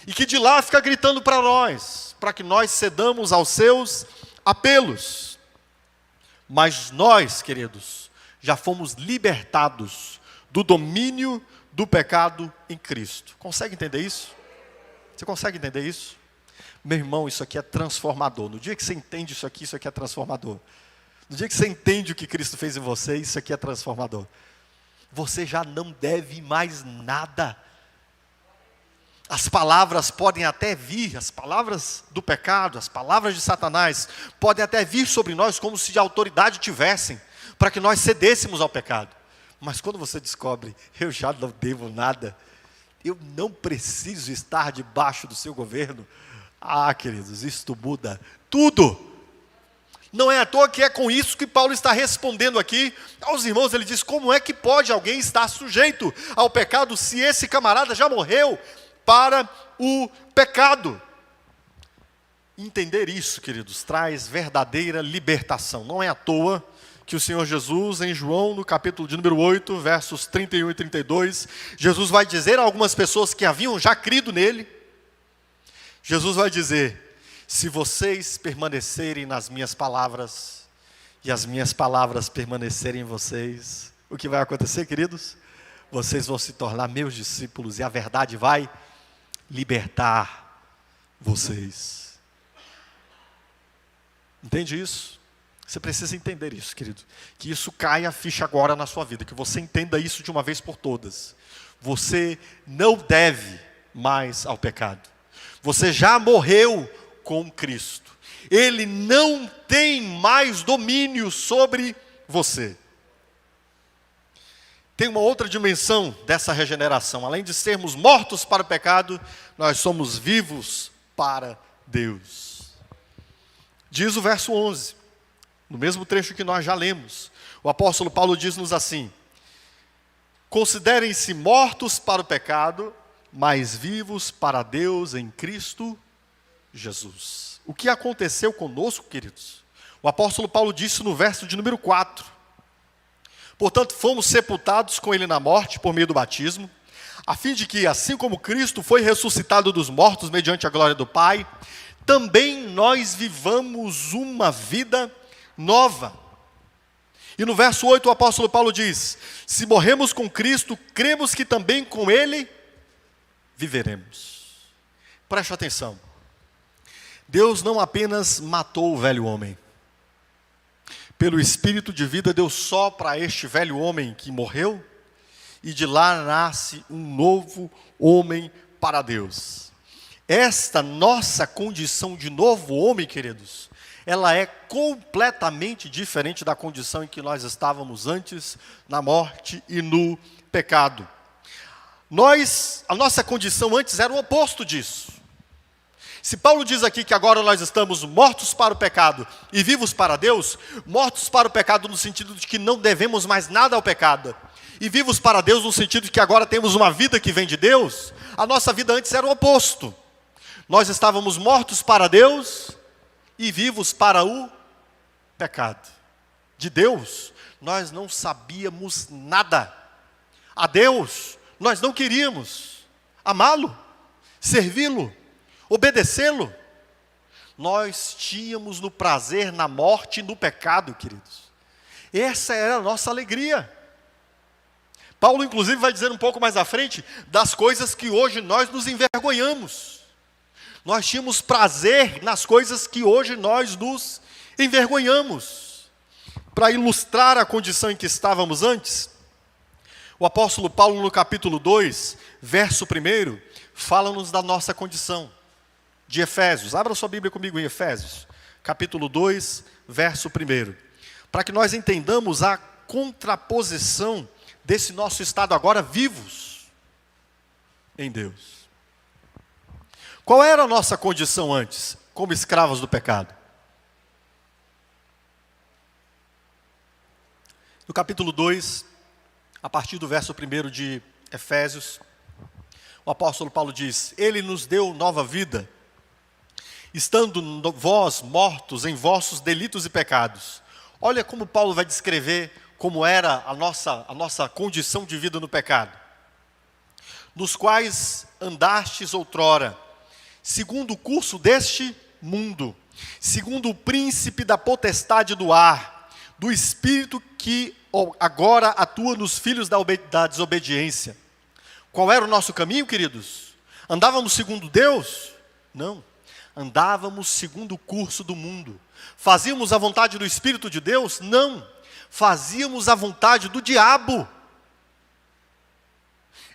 e que de lá fica gritando para nós, para que nós cedamos aos seus apelos. Mas nós, queridos, já fomos libertados do domínio do pecado em Cristo. Consegue entender isso? Você consegue entender isso? Meu irmão, isso aqui é transformador. No dia que você entende isso aqui é transformador. No dia que você entende o que Cristo fez em você, isso aqui é transformador. Você já não deve mais nada. As palavras podem até vir, as palavras do pecado, as palavras de Satanás, podem até vir sobre nós como se de autoridade tivessem, para que nós cedêssemos ao pecado. Mas quando você descobre, eu já não devo nada, eu não preciso estar debaixo do seu governo, queridos, isto muda tudo. Não é à toa que é com isso que Paulo está respondendo aqui aos irmãos. Ele diz, como é que pode alguém estar sujeito ao pecado se esse camarada já morreu para o pecado? Entender isso, queridos, traz verdadeira libertação. Não é à toa que o Senhor Jesus, em João, no capítulo de número 8, versos 31 e 32, Jesus vai dizer a algumas pessoas que haviam já crido nele, Jesus vai dizer, se vocês permanecerem nas minhas palavras, e as minhas palavras permanecerem em vocês, o que vai acontecer, queridos? Vocês vão se tornar meus discípulos, e a verdade vai libertar vocês. Entende isso? Você precisa entender isso, querido. Que isso caia a ficha agora na sua vida, que você entenda isso de uma vez por todas. Você não deve mais ao pecado. Você já morreu com Cristo. Ele não tem mais domínio sobre você. Tem uma outra dimensão dessa regeneração. Além de sermos mortos para o pecado, nós somos vivos para Deus. Diz o verso 11, no mesmo trecho que nós já lemos. O apóstolo Paulo diz-nos assim: considerem-se mortos para o pecado, mas vivos para Deus em Cristo Jesus. O que aconteceu conosco, queridos? O apóstolo Paulo disse no verso de número 4. Portanto, fomos sepultados com ele na morte por meio do batismo, a fim de que, assim como Cristo foi ressuscitado dos mortos mediante a glória do Pai, também nós vivamos uma vida nova. E no verso 8 o apóstolo Paulo diz: se morremos com Cristo, cremos que também com ele viveremos. Preste atenção. Deus não apenas matou o velho homem. Pelo Espírito de vida deu só para este velho homem que morreu, e de lá nasce um novo homem para Deus. Esta nossa condição de novo homem, queridos, ela é completamente diferente da condição em que nós estávamos antes, na morte e no pecado. A nossa condição antes era o oposto disso. Se Paulo diz aqui que agora nós estamos mortos para o pecado e vivos para Deus, mortos para o pecado no sentido de que não devemos mais nada ao pecado, e vivos para Deus no sentido de que agora temos uma vida que vem de Deus, a nossa vida antes era o oposto. Nós estávamos mortos para Deus e vivos para o pecado. De Deus, nós não sabíamos nada. A Deus, nós não queríamos amá-lo, servi-lo, obedecê-lo. Nós tínhamos no prazer, na morte e no pecado, queridos. Essa era a nossa alegria. Paulo, inclusive, vai dizer um pouco mais à frente das coisas que hoje nós nos envergonhamos. Nós tínhamos prazer nas coisas que hoje nós nos envergonhamos. Para ilustrar a condição em que estávamos antes, o apóstolo Paulo, no capítulo 2, verso 1, fala-nos da nossa condição. De Efésios, abra sua Bíblia comigo em Efésios, capítulo 2, verso 1. Para que nós entendamos a contraposição desse nosso estado agora vivos em Deus. Qual era a nossa condição antes, como escravos do pecado? No capítulo 2, a partir do verso 1 de Efésios, o apóstolo Paulo diz: Ele nos deu nova vida, estando vós mortos em vossos delitos e pecados. Olha como Paulo vai descrever como era a nossa condição de vida no pecado. Nos quais andastes outrora, segundo o curso deste mundo, segundo o príncipe da potestade do ar, do espírito que agora atua nos filhos da desobediência. Qual era o nosso caminho, queridos? Andávamos segundo Deus? Não. Andávamos segundo o curso do mundo. Fazíamos a vontade do Espírito de Deus? Não. Fazíamos a vontade do diabo.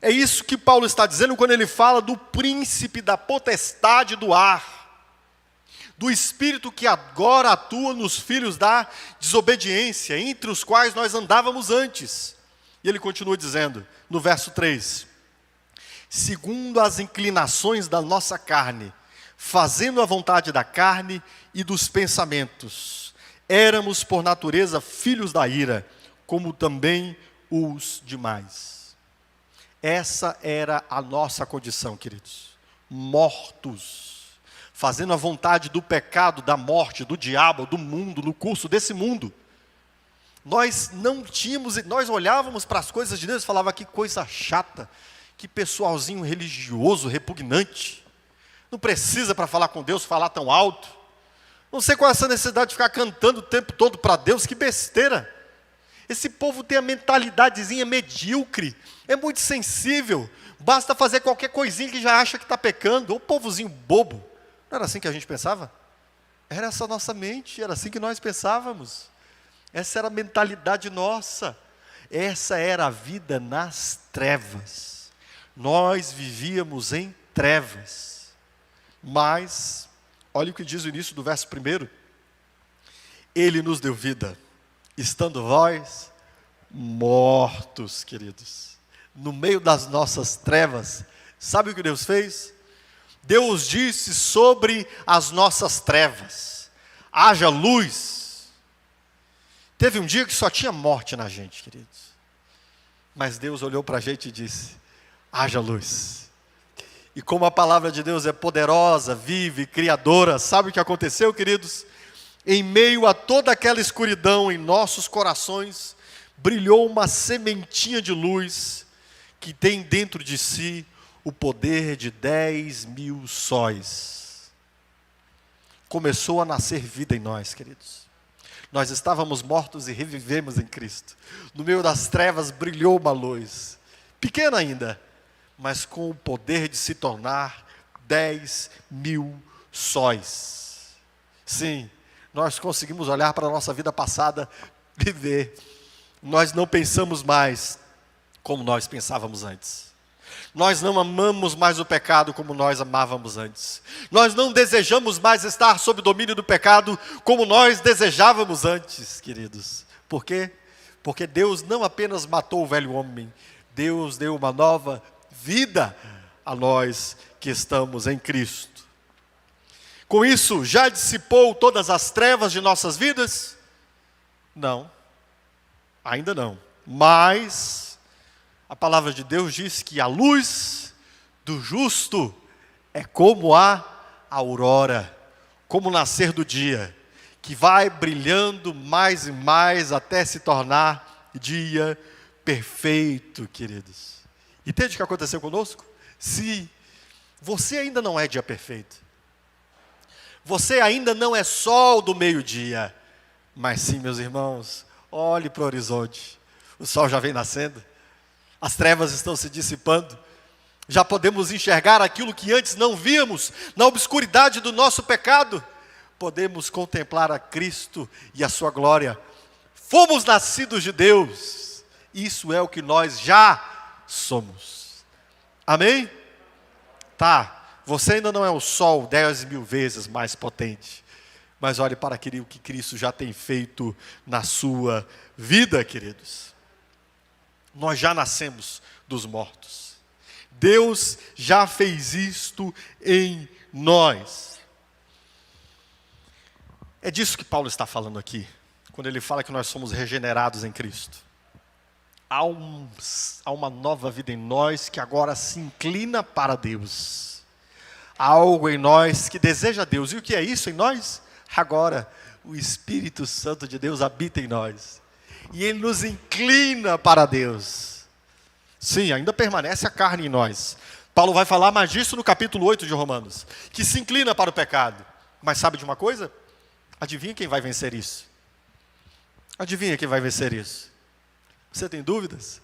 É isso que Paulo está dizendo quando ele fala do príncipe da potestade do ar, do espírito que agora atua nos filhos da desobediência, entre os quais nós andávamos antes. E ele continua dizendo, no verso 3, segundo as inclinações da nossa carne, fazendo a vontade da carne e dos pensamentos, éramos por natureza filhos da ira, como também os demais. Essa era a nossa condição, queridos. Mortos, fazendo a vontade do pecado, da morte, do diabo, do mundo, no curso desse mundo. Nós não tínhamos, nós olhávamos para as coisas de Deus e falava que coisa chata, que pessoalzinho religioso, repugnante. Não precisa para falar com Deus falar tão alto. Não sei qual é essa necessidade de ficar cantando o tempo todo para Deus, que besteira. Esse povo tem a mentalidadezinha medíocre, é muito sensível, basta fazer qualquer coisinha que já acha que está pecando. Ô povozinho bobo. Não era assim que a gente pensava? Era essa nossa mente, era assim que nós pensávamos. Essa era a mentalidade nossa. Essa era a vida nas trevas. Nós vivíamos em trevas. Mas, olha o que diz o início do verso 1. Ele nos deu vida, estando vós mortos, queridos, no meio das nossas trevas. Sabe o que Deus fez? Deus disse sobre as nossas trevas: haja luz. Teve um dia que só tinha morte na gente, queridos. Mas Deus olhou para a gente e disse: haja luz. E como a palavra de Deus é poderosa, viva e criadora, sabe o que aconteceu, queridos? Em meio a toda aquela escuridão em nossos corações, brilhou uma sementinha de luz que tem dentro de si o poder de 10.000 sóis. Começou a nascer vida em nós, queridos. Nós estávamos mortos e revivemos em Cristo. No meio das trevas brilhou uma luz, pequena ainda, mas com o poder de se tornar 10.000 sóis. Sim, nós conseguimos olhar para a nossa vida passada e ver. Nós não pensamos mais como nós pensávamos antes. Nós não amamos mais o pecado como nós amávamos antes. Nós não desejamos mais estar sob o domínio do pecado como nós desejávamos antes, queridos. Por quê? Porque Deus não apenas matou o velho homem, Deus deu uma nova vida a nós que estamos em Cristo. Com isso, já dissipou todas as trevas de nossas vidas? Não, ainda não. Mas a palavra de Deus diz que a luz do justo é como a aurora, como o nascer do dia, que vai brilhando mais e mais até se tornar dia perfeito, queridos. Entende o que aconteceu conosco? Se você ainda não é dia perfeito, você ainda não é sol do meio-dia, mas sim, meus irmãos, olhe para o horizonte, o sol já vem nascendo, as trevas estão se dissipando, já podemos enxergar aquilo que antes não víamos, na obscuridade do nosso pecado, podemos contemplar a Cristo e a sua glória. Fomos nascidos de Deus, isso é o que nós já somos. Amém? Tá, você ainda não é o sol 10.000 vezes mais potente, mas olhe para aquilo que Cristo já tem feito na sua vida, queridos. Nós já nascemos dos mortos. Deus já fez isto em nós. É disso que Paulo está falando aqui, quando ele fala que nós somos regenerados em Cristo. Há uma nova vida em nós que agora se inclina para Deus. Há algo em nós que deseja Deus. E o que é isso em nós? Agora, o Espírito Santo de Deus habita em nós. E Ele nos inclina para Deus. Sim, ainda permanece a carne em nós. Paulo vai falar mais disso no capítulo 8 de Romanos. Que se inclina para o pecado. Mas sabe de uma coisa? Adivinha quem vai vencer isso? Adivinha quem vai vencer isso? Você tem dúvidas?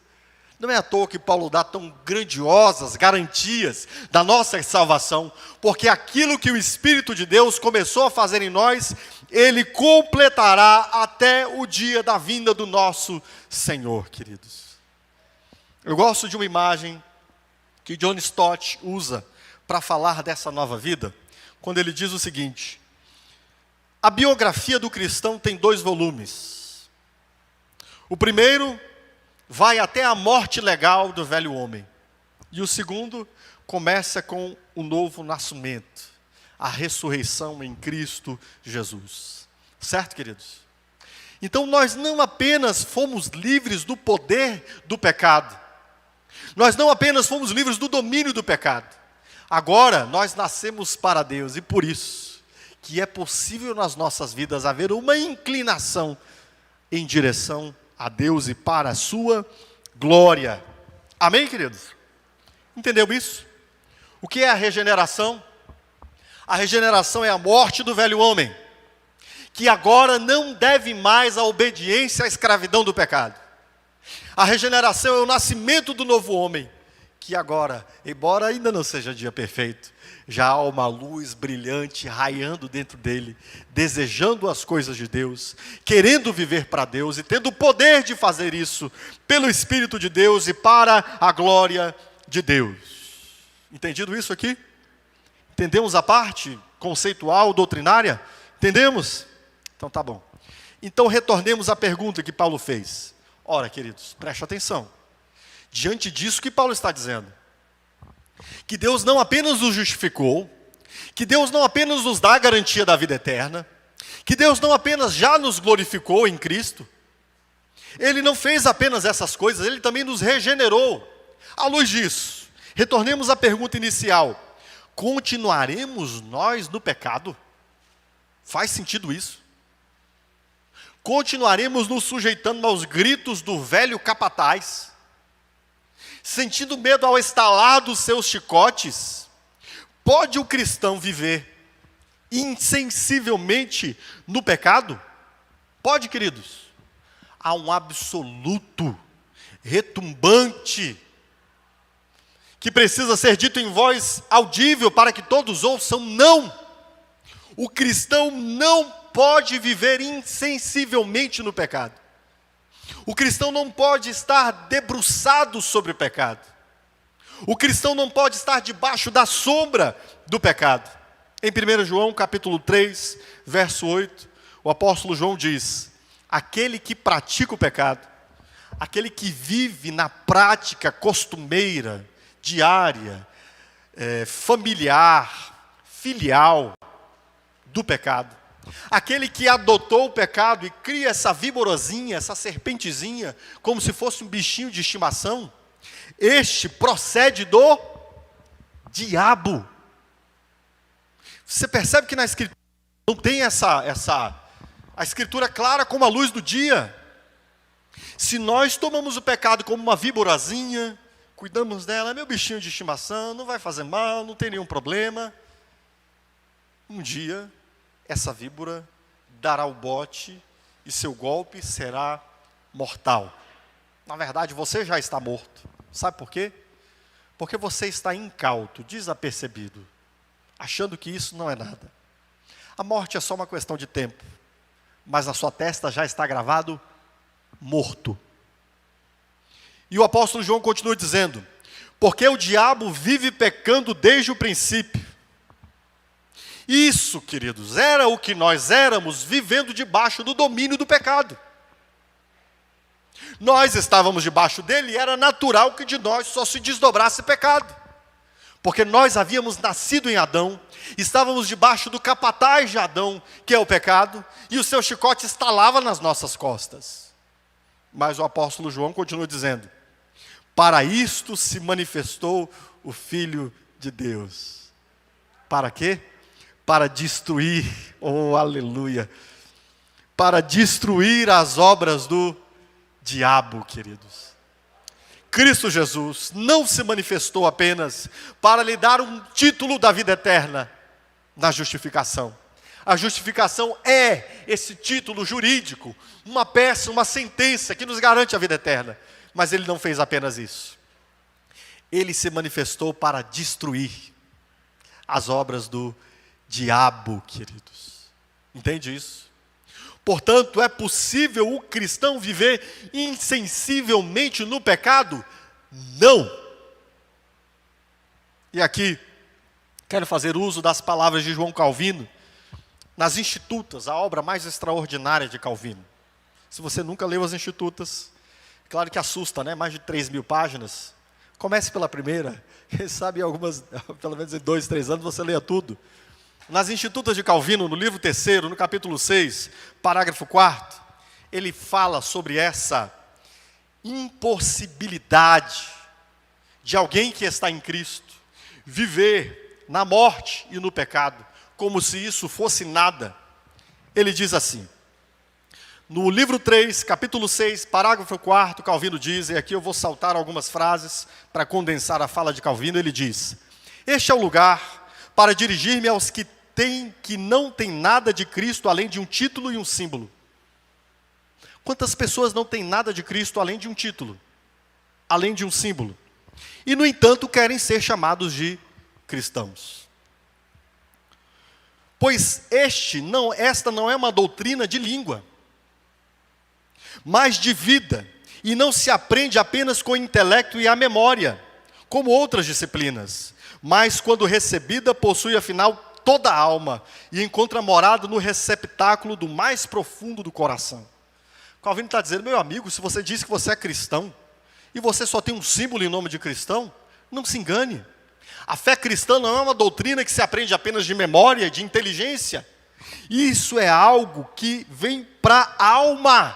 Não é à toa que Paulo dá tão grandiosas garantias da nossa salvação, porque aquilo que o Espírito de Deus começou a fazer em nós, Ele completará até o dia da vinda do nosso Senhor, queridos. Eu gosto de uma imagem que John Stott usa para falar dessa nova vida, quando ele diz o seguinte: a biografia do cristão tem 2 volumes. O primeiro vai até a morte legal do velho homem. E o segundo começa com o novo nascimento, a ressurreição em Cristo Jesus. Certo, queridos? Então nós não apenas fomos livres do poder do pecado, nós não apenas fomos livres do domínio do pecado, agora nós nascemos para Deus, e por isso que é possível nas nossas vidas haver uma inclinação em direção a Deus e para a sua glória. Amém, queridos? Entendeu isso? O que é a regeneração? A regeneração é a morte do velho homem, que agora não deve mais à obediência à escravidão do pecado. A regeneração é o nascimento do novo homem, que agora, embora ainda não seja dia perfeito, já há uma luz brilhante raiando dentro dele, desejando as coisas de Deus, querendo viver para Deus e tendo o poder de fazer isso pelo Espírito de Deus e para a glória de Deus. Entendido isso aqui? Entendemos a parte conceitual, doutrinária? Entendemos? Então tá bom. Então retornemos à pergunta que Paulo fez. Ora, queridos, preste atenção. Diante disso que Paulo está dizendo, que Deus não apenas nos justificou, que Deus não apenas nos dá a garantia da vida eterna, que Deus não apenas já nos glorificou em Cristo, Ele não fez apenas essas coisas, Ele também nos regenerou. À luz disso, retornemos à pergunta inicial: continuaremos nós no pecado? Faz sentido isso? Continuaremos nos sujeitando aos gritos do velho capataz, sentindo medo ao estalar dos seus chicotes? Pode o cristão viver insensivelmente no pecado? Pode, queridos. Há um absoluto, retumbante, que precisa ser dito em voz audível para que todos ouçam: não! O cristão não pode viver insensivelmente no pecado. O cristão não pode estar debruçado sobre o pecado. O cristão não pode estar debaixo da sombra do pecado. Em 1 João capítulo 3, verso 8, o apóstolo João diz: aquele que pratica o pecado, aquele que vive na prática costumeira, diária, familiar, filial do pecado, aquele que adotou o pecado e cria essa víborozinha, essa serpentezinha, como se fosse um bichinho de estimação, este procede do diabo. Você percebe que na Escritura não tem a Escritura é clara como a luz do dia. Se nós tomamos o pecado como uma víborazinha, cuidamos dela, é meu bichinho de estimação, não vai fazer mal, não tem nenhum problema. Um dia, essa víbora dará o bote e seu golpe será mortal. Na verdade, você já está morto. Sabe por quê? Porque você está incauto, desapercebido, achando que isso não é nada. A morte é só uma questão de tempo, mas na sua testa já está gravado morto. E o apóstolo João continua dizendo: porque o diabo vive pecando desde o princípio. Isso, queridos, era o que nós éramos vivendo debaixo do domínio do pecado. Nós estávamos debaixo dele e era natural que de nós só se desdobrasse pecado. Porque nós havíamos nascido em Adão, estávamos debaixo do capataz de Adão, que é o pecado, e o seu chicote estalava nas nossas costas. Mas o apóstolo João continua dizendo: para isto se manifestou o Filho de Deus. Para quê? Para destruir, oh aleluia, para destruir as obras do diabo, queridos. Cristo Jesus não se manifestou apenas para lhe dar um título da vida eterna na justificação. A justificação é esse título jurídico, uma peça, uma sentença que nos garante a vida eterna. Mas ele não fez apenas isso. Ele se manifestou para destruir as obras do diabo, queridos. Entende isso? Portanto, é possível o cristão viver insensivelmente no pecado? Não. E aqui, quero fazer uso das palavras de João Calvino, nas Institutas, a obra mais extraordinária de Calvino. Se você nunca leu as Institutas, claro que assusta, né? Mais de 3.000 páginas. Comece pela primeira, quem sabe algumas, pelo menos em 2, 3 anos você leia tudo. Nas Institutas de Calvino, no livro 3º, no capítulo 6, parágrafo 4º, ele fala sobre essa impossibilidade de alguém que está em Cristo viver na morte e no pecado, como se isso fosse nada. Ele diz assim, no livro 3, capítulo 6, parágrafo 4º, Calvino diz, e aqui eu vou saltar algumas frases para condensar a fala de Calvino, ele diz: este é o lugar para dirigir-me aos que não tem nada de Cristo além de um título e um símbolo. Quantas pessoas não têm nada de Cristo além de um título, além de um símbolo, e no entanto querem ser chamados de cristãos? Pois esta não é uma doutrina de língua, mas de vida, e não se aprende apenas com o intelecto e a memória, como outras disciplinas, mas quando recebida possui afinal toda a alma e encontra morada no receptáculo do mais profundo do coração. Calvino está dizendo: meu amigo, se você diz que você é cristão e você só tem um símbolo em nome de cristão, não se engane. A fé cristã não é uma doutrina que se aprende apenas de memória, de inteligência. Isso é algo que vem para a alma.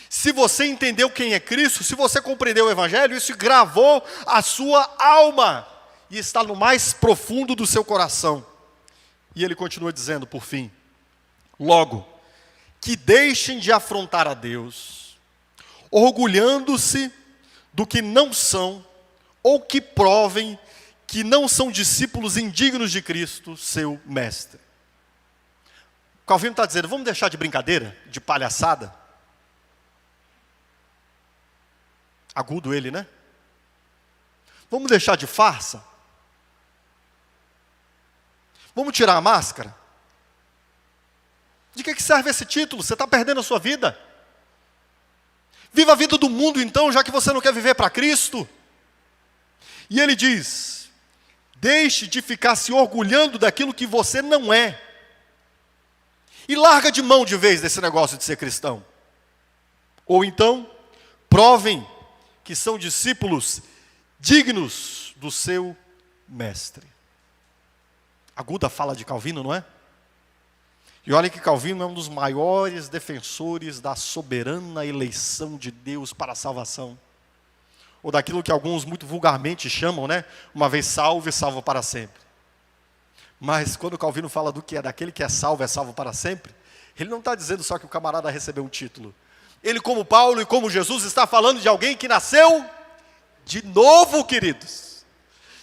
Se você entendeu quem é Cristo, se você compreendeu o Evangelho, isso gravou a sua alma e está no mais profundo do seu coração. E ele continua dizendo, por fim: logo, que deixem de afrontar a Deus, orgulhando-se do que não são, ou que provem que não são discípulos indignos de Cristo, seu mestre. Calvino está dizendo: vamos deixar de brincadeira, de palhaçada? Agudo ele, né? Vamos deixar de farsa? Vamos tirar a máscara? De que serve esse título? Você está perdendo a sua vida. Viva a vida do mundo então, já que você não quer viver para Cristo. E ele diz: deixe de ficar se orgulhando daquilo que você não é. E larga de mão de vez desse negócio de ser cristão. Ou então, provem que são discípulos dignos do seu mestre. Aguda fala de Calvino, não é? E olha que Calvino é um dos maiores defensores da soberana eleição de Deus para a salvação. Ou daquilo que alguns muito vulgarmente chamam, né? Uma vez salvo e salvo para sempre. Mas quando Calvino fala do que é daquele que é salvo para sempre, ele não está dizendo só que o camarada recebeu um título. Ele, como Paulo e como Jesus, está falando de alguém que nasceu de novo, queridos.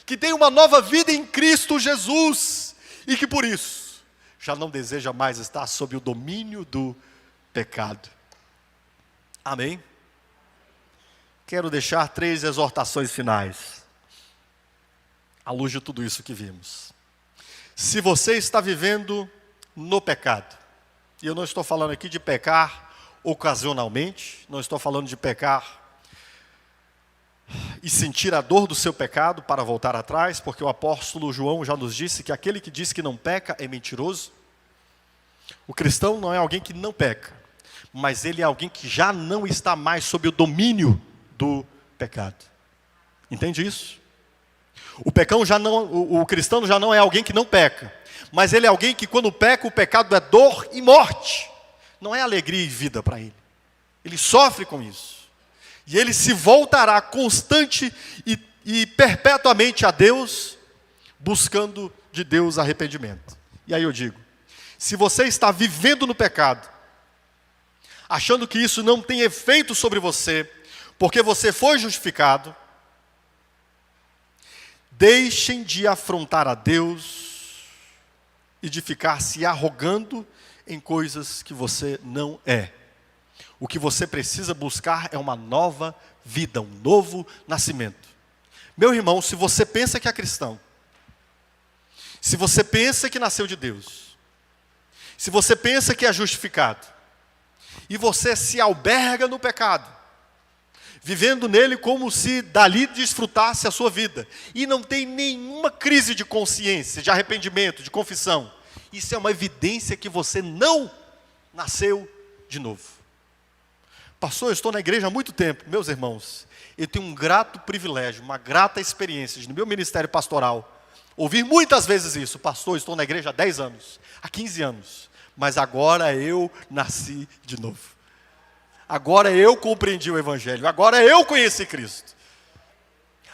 Que tem uma nova vida em Cristo Jesus. E que por isso, já não deseja mais estar sob o domínio do pecado. Amém? Quero deixar 3 exortações finais, à luz de tudo isso que vimos. Se você está vivendo no pecado, e eu não estou falando aqui de pecar ocasionalmente, não estou falando de pecar e sentir a dor do seu pecado para voltar atrás, porque o apóstolo João já nos disse que aquele que diz que não peca é mentiroso. O cristão não é alguém que não peca, mas ele é alguém que já não está mais sob o domínio do pecado. Entende isso? O cristão já não é alguém que não peca, mas ele é alguém que quando peca, o pecado é dor e morte. Não é alegria e vida para ele. Ele sofre com isso. E ele se voltará constante e perpetuamente a Deus, buscando de Deus arrependimento. E aí eu digo, se você está vivendo no pecado, achando que isso não tem efeito sobre você, porque você foi justificado, deixem de afrontar a Deus e de ficar se arrogando em coisas que você não é. O que você precisa buscar é uma nova vida, um novo nascimento. Meu irmão, se você pensa que é cristão, se você pensa que nasceu de Deus, se você pensa que é justificado, e você se alberga no pecado, vivendo nele como se dali desfrutasse a sua vida, e não tem nenhuma crise de consciência, de arrependimento, de confissão, isso é uma evidência que você não nasceu de novo. Pastor, eu estou na igreja há muito tempo. Meus irmãos, eu tenho um grato privilégio, uma grata experiência no meu ministério pastoral, ouvir muitas vezes isso. Pastor, eu estou na igreja há 10 anos, há 15 anos, mas agora eu nasci de novo. Agora eu compreendi o Evangelho, agora eu conheci Cristo.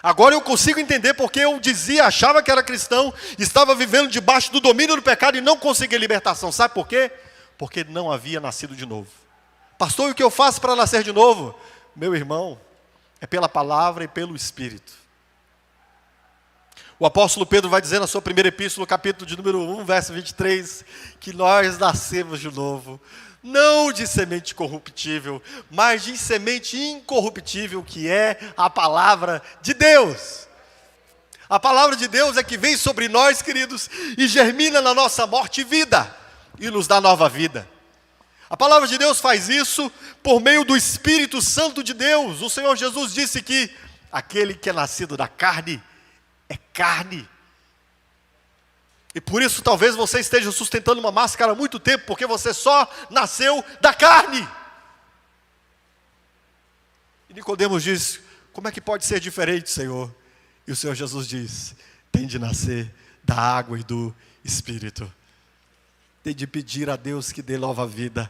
Agora eu consigo entender porque eu achava que era cristão, estava vivendo debaixo do domínio do pecado e não conseguia libertação. Sabe por quê? Porque não havia nascido de novo. Pastor, e o que eu faço para nascer de novo? Meu irmão, é pela palavra e pelo Espírito. O apóstolo Pedro vai dizer na sua primeira epístola, capítulo de número 1, verso 23, que nós nascemos de novo, não de semente corruptível, mas de semente incorruptível, que é a palavra de Deus. A palavra de Deus é que vem sobre nós, queridos, e germina na nossa morte vida, e nos dá nova vida. A palavra de Deus faz isso por meio do Espírito Santo de Deus. O Senhor Jesus disse que aquele que é nascido da carne é carne. E por isso talvez você esteja sustentando uma máscara há muito tempo, porque você só nasceu da carne. E Nicodemos diz, como é que pode ser diferente, Senhor? E o Senhor Jesus diz, tem de nascer da água e do Espírito. Tem de pedir a Deus que dê nova vida.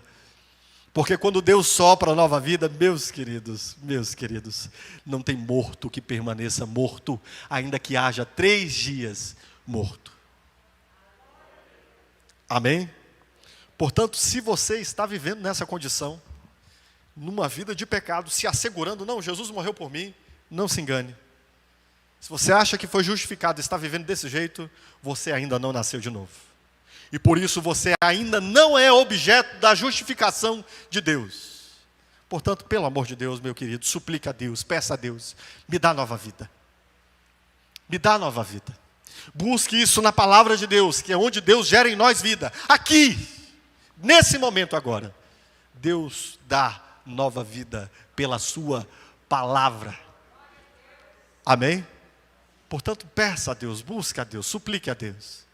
Porque quando Deus sopra a nova vida, meus queridos, não tem morto que permaneça morto, ainda que haja 3 dias morto. Amém? Portanto, se você está vivendo nessa condição, numa vida de pecado, se assegurando, não, Jesus morreu por mim, não se engane. Se você acha que foi justificado e está vivendo desse jeito, você ainda não nasceu de novo. E por isso você ainda não é objeto da justificação de Deus. Portanto, pelo amor de Deus, meu querido, suplique a Deus, peça a Deus, me dá nova vida. Me dá nova vida. Busque isso na palavra de Deus, que é onde Deus gera em nós vida. Aqui, nesse momento agora, Deus dá nova vida pela sua palavra. Amém? Portanto, peça a Deus, busque a Deus, suplique a Deus.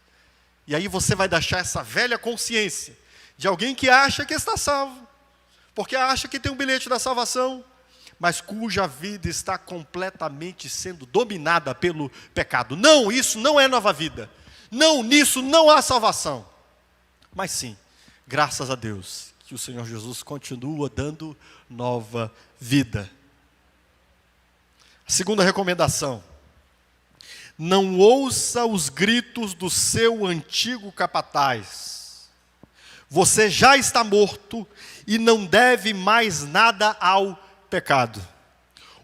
E aí você vai deixar essa velha consciência de alguém que acha que está salvo, porque acha que tem um bilhete da salvação, mas cuja vida está completamente sendo dominada pelo pecado. Não, isso não é nova vida. Não, nisso não há salvação. Mas sim, graças a Deus, que o Senhor Jesus continua dando nova vida. A segunda recomendação: não ouça os gritos do seu antigo capataz. Você já está morto e não deve mais nada ao pecado.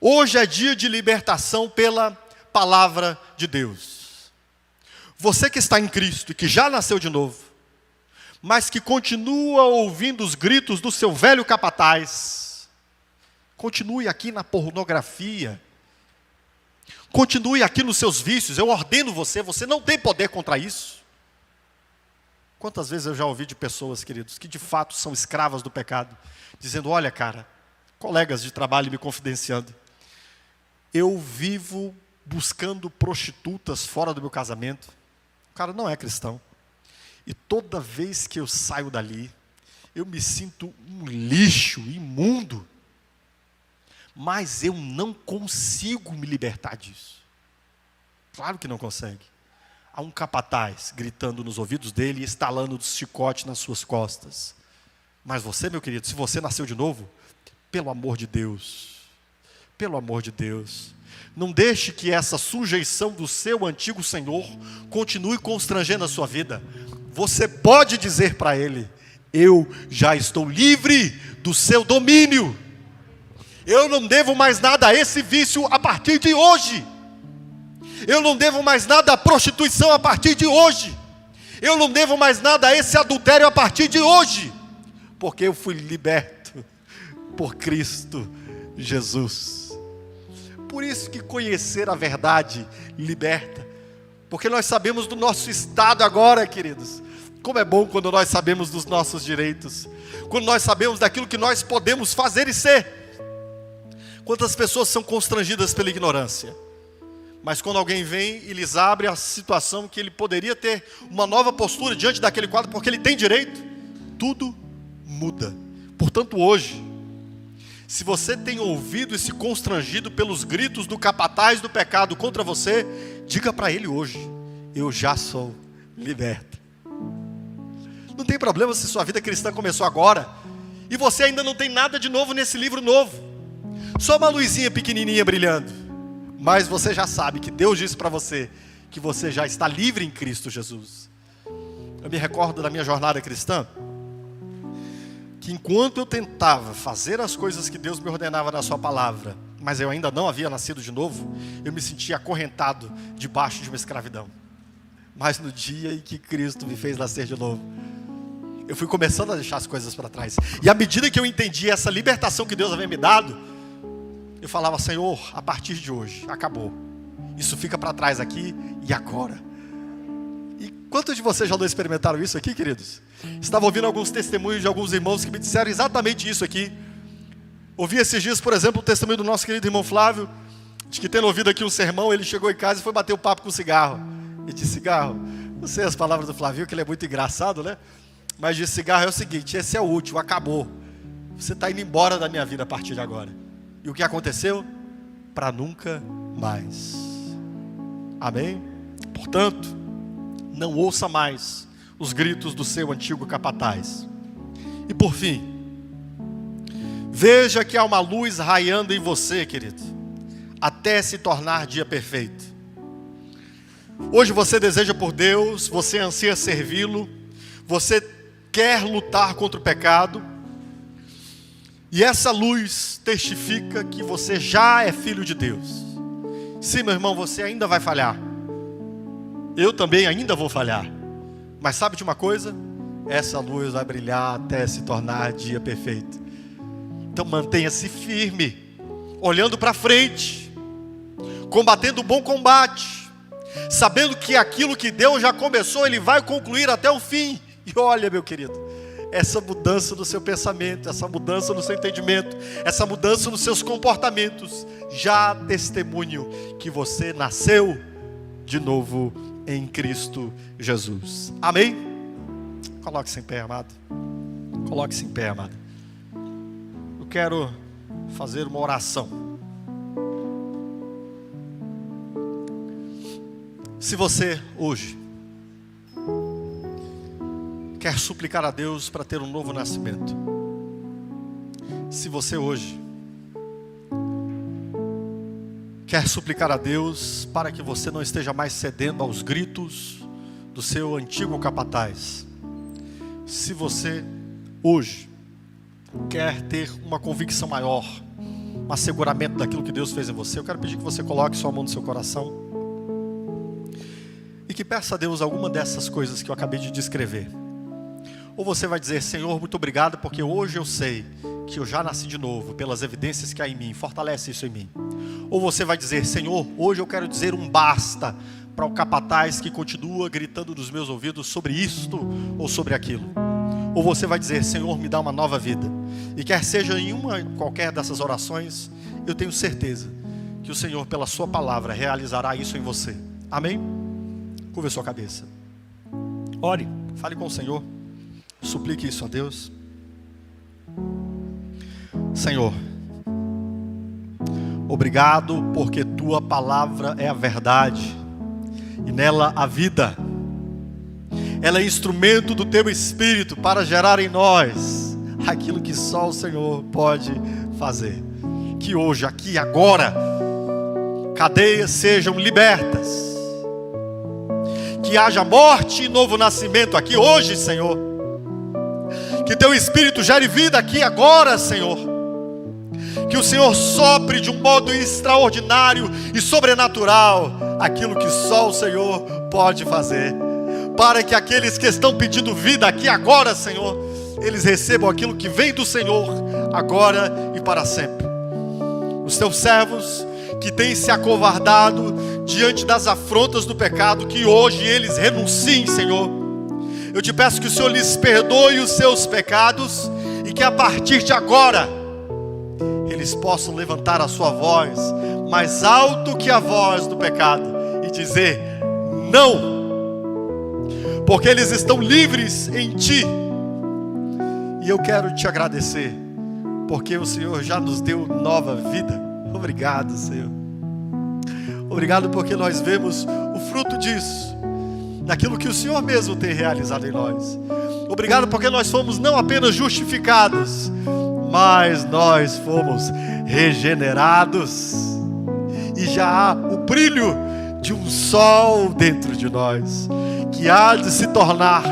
Hoje é dia de libertação pela palavra de Deus. Você que está em Cristo e que já nasceu de novo, mas que continua ouvindo os gritos do seu velho capataz, continue aqui na pornografia, continue aqui nos seus vícios. Eu ordeno você não tem poder contra isso. Quantas vezes eu já ouvi de pessoas, queridos, que de fato são escravas do pecado, dizendo: olha, cara, colegas de trabalho me confidenciando, eu vivo buscando prostitutas fora do meu casamento. O cara não é cristão. E toda vez que eu saio dali, eu me sinto um lixo, imundo. Mas eu não consigo me libertar disso. Claro que não consegue. Há um capataz gritando nos ouvidos dele e estalando o chicote nas suas costas. Mas você, meu querido, se você nasceu de novo, pelo amor de Deus, não deixe que essa sujeição do seu antigo Senhor continue constrangendo a sua vida. Você pode dizer para Ele: eu já estou livre do seu domínio. Eu não devo mais nada a esse vício a partir de hoje. Eu não devo mais nada à prostituição a partir de hoje. Eu não devo mais nada a esse adultério a partir de hoje. Porque eu fui liberto por Cristo Jesus. Por isso que conhecer a verdade liberta. Porque nós sabemos do nosso estado agora, queridos. Como é bom quando nós sabemos dos nossos direitos. Quando nós sabemos daquilo que nós podemos fazer e ser. Quantas pessoas são constrangidas pela ignorância. Mas quando alguém vem e lhes abre a situação que ele poderia ter uma nova postura diante daquele quadro, porque ele tem direito, tudo muda. Portanto, hoje, se você tem ouvido e se constrangido pelos gritos do capataz do pecado contra você, diga para ele hoje: eu já sou liberto. Não tem problema se sua vida cristã começou agora e você ainda não tem nada de novo nesse livro novo. Só uma luzinha pequenininha brilhando. Mas você já sabe que Deus disse para você que você já está livre em Cristo Jesus. Eu me recordo da minha jornada cristã, que enquanto eu tentava fazer as coisas que Deus me ordenava na sua palavra, mas eu ainda não havia nascido de novo, eu me sentia acorrentado debaixo de uma escravidão. Mas no dia em que Cristo me fez nascer de novo, eu fui começando a deixar as coisas para trás. E à medida que eu entendi essa libertação que Deus havia me dado, eu falava: Senhor, a partir de hoje, acabou. Isso fica para trás aqui e agora. E quantos de vocês já não experimentaram isso aqui, queridos? Estava ouvindo alguns testemunhos de alguns irmãos que me disseram exatamente isso aqui. Ouvi esses dias, por exemplo, o testemunho do nosso querido irmão Flávio, de que tendo ouvido aqui um sermão, ele chegou em casa e foi bater o papo com o cigarro. E disse: cigarro, não sei as palavras do Flávio, que ele é muito engraçado, né? Mas disse: cigarro, é o seguinte, esse é o último, acabou. Você está indo embora da minha vida a partir de agora. E o que aconteceu? Para nunca mais. Amém? Portanto, não ouça mais os gritos do seu antigo capataz. E por fim, veja que há uma luz raiando em você, querido, até se tornar dia perfeito. Hoje você deseja por Deus, você anseia servi-lo, você quer lutar contra o pecado, e essa luz testifica que você já é filho de Deus. Sim, meu irmão, você ainda vai falhar. Eu também ainda vou falhar. Mas sabe de uma coisa? Essa luz vai brilhar até se tornar dia perfeito. Então mantenha-se firme, olhando para frente, combatendo o bom combate, sabendo que aquilo que Deus já começou, Ele vai concluir até o fim. E olha, meu querido, essa mudança no seu pensamento, essa mudança no seu entendimento, essa mudança nos seus comportamentos, já testemunho que você nasceu de novo em Cristo Jesus. Amém? Coloque-se em pé, amado. Coloque-se em pé, amado. Eu quero fazer uma oração. Se você hoje quer suplicar a Deus para ter um novo nascimento, se você hoje quer suplicar a Deus para que você não esteja mais cedendo aos gritos do seu antigo capataz. Se você hoje quer ter uma convicção maior, um asseguramento daquilo que Deus fez em você, eu quero pedir que você coloque sua mão no seu coração e que peça a Deus alguma dessas coisas que eu acabei de descrever. Ou você vai dizer: Senhor, muito obrigado, porque hoje eu sei que eu já nasci de novo, pelas evidências que há em mim, fortalece isso em mim. Ou você vai dizer: Senhor, hoje eu quero dizer um basta para o capataz que continua gritando nos meus ouvidos sobre isto ou sobre aquilo. Ou você vai dizer: Senhor, me dá uma nova vida. E quer seja em qualquer dessas orações, eu tenho certeza que o Senhor, pela sua palavra, realizará isso em você. Amém? Curva a sua cabeça. Ore, fale com o Senhor. Suplique isso a Deus. Senhor, obrigado porque tua palavra é a verdade e nela a vida. Ela é instrumento do teu Espírito para gerar em nós aquilo que só o Senhor pode fazer. Que hoje, aqui, agora, cadeias sejam libertas, que haja morte e novo nascimento aqui hoje, Senhor. Que teu Espírito gere vida aqui agora, Senhor. Que o Senhor sopre de um modo extraordinário e sobrenatural aquilo que só o Senhor pode fazer. Para que aqueles que estão pedindo vida aqui agora, Senhor, eles recebam aquilo que vem do Senhor agora e para sempre. Os teus servos que têm se acovardado diante das afrontas do pecado, que hoje eles renunciem, Senhor. Eu te peço que o Senhor lhes perdoe os seus pecados e que a partir de agora eles possam levantar a sua voz mais alto que a voz do pecado e dizer não, porque eles estão livres em Ti. E eu quero te agradecer, porque o Senhor já nos deu nova vida. Obrigado, Senhor. Obrigado porque nós vemos o fruto disso, daquilo que o Senhor mesmo tem realizado em nós. Obrigado porque nós fomos não apenas justificados, mas nós fomos regenerados. E já há o brilho de um sol dentro de nós, que há de se tornar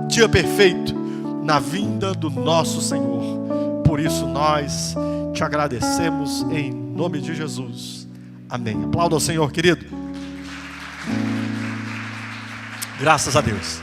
dia perfeito na vinda do nosso Senhor. Por isso nós te agradecemos em nome de Jesus. Amém. Aplauda ao Senhor, querido. Graças a Deus.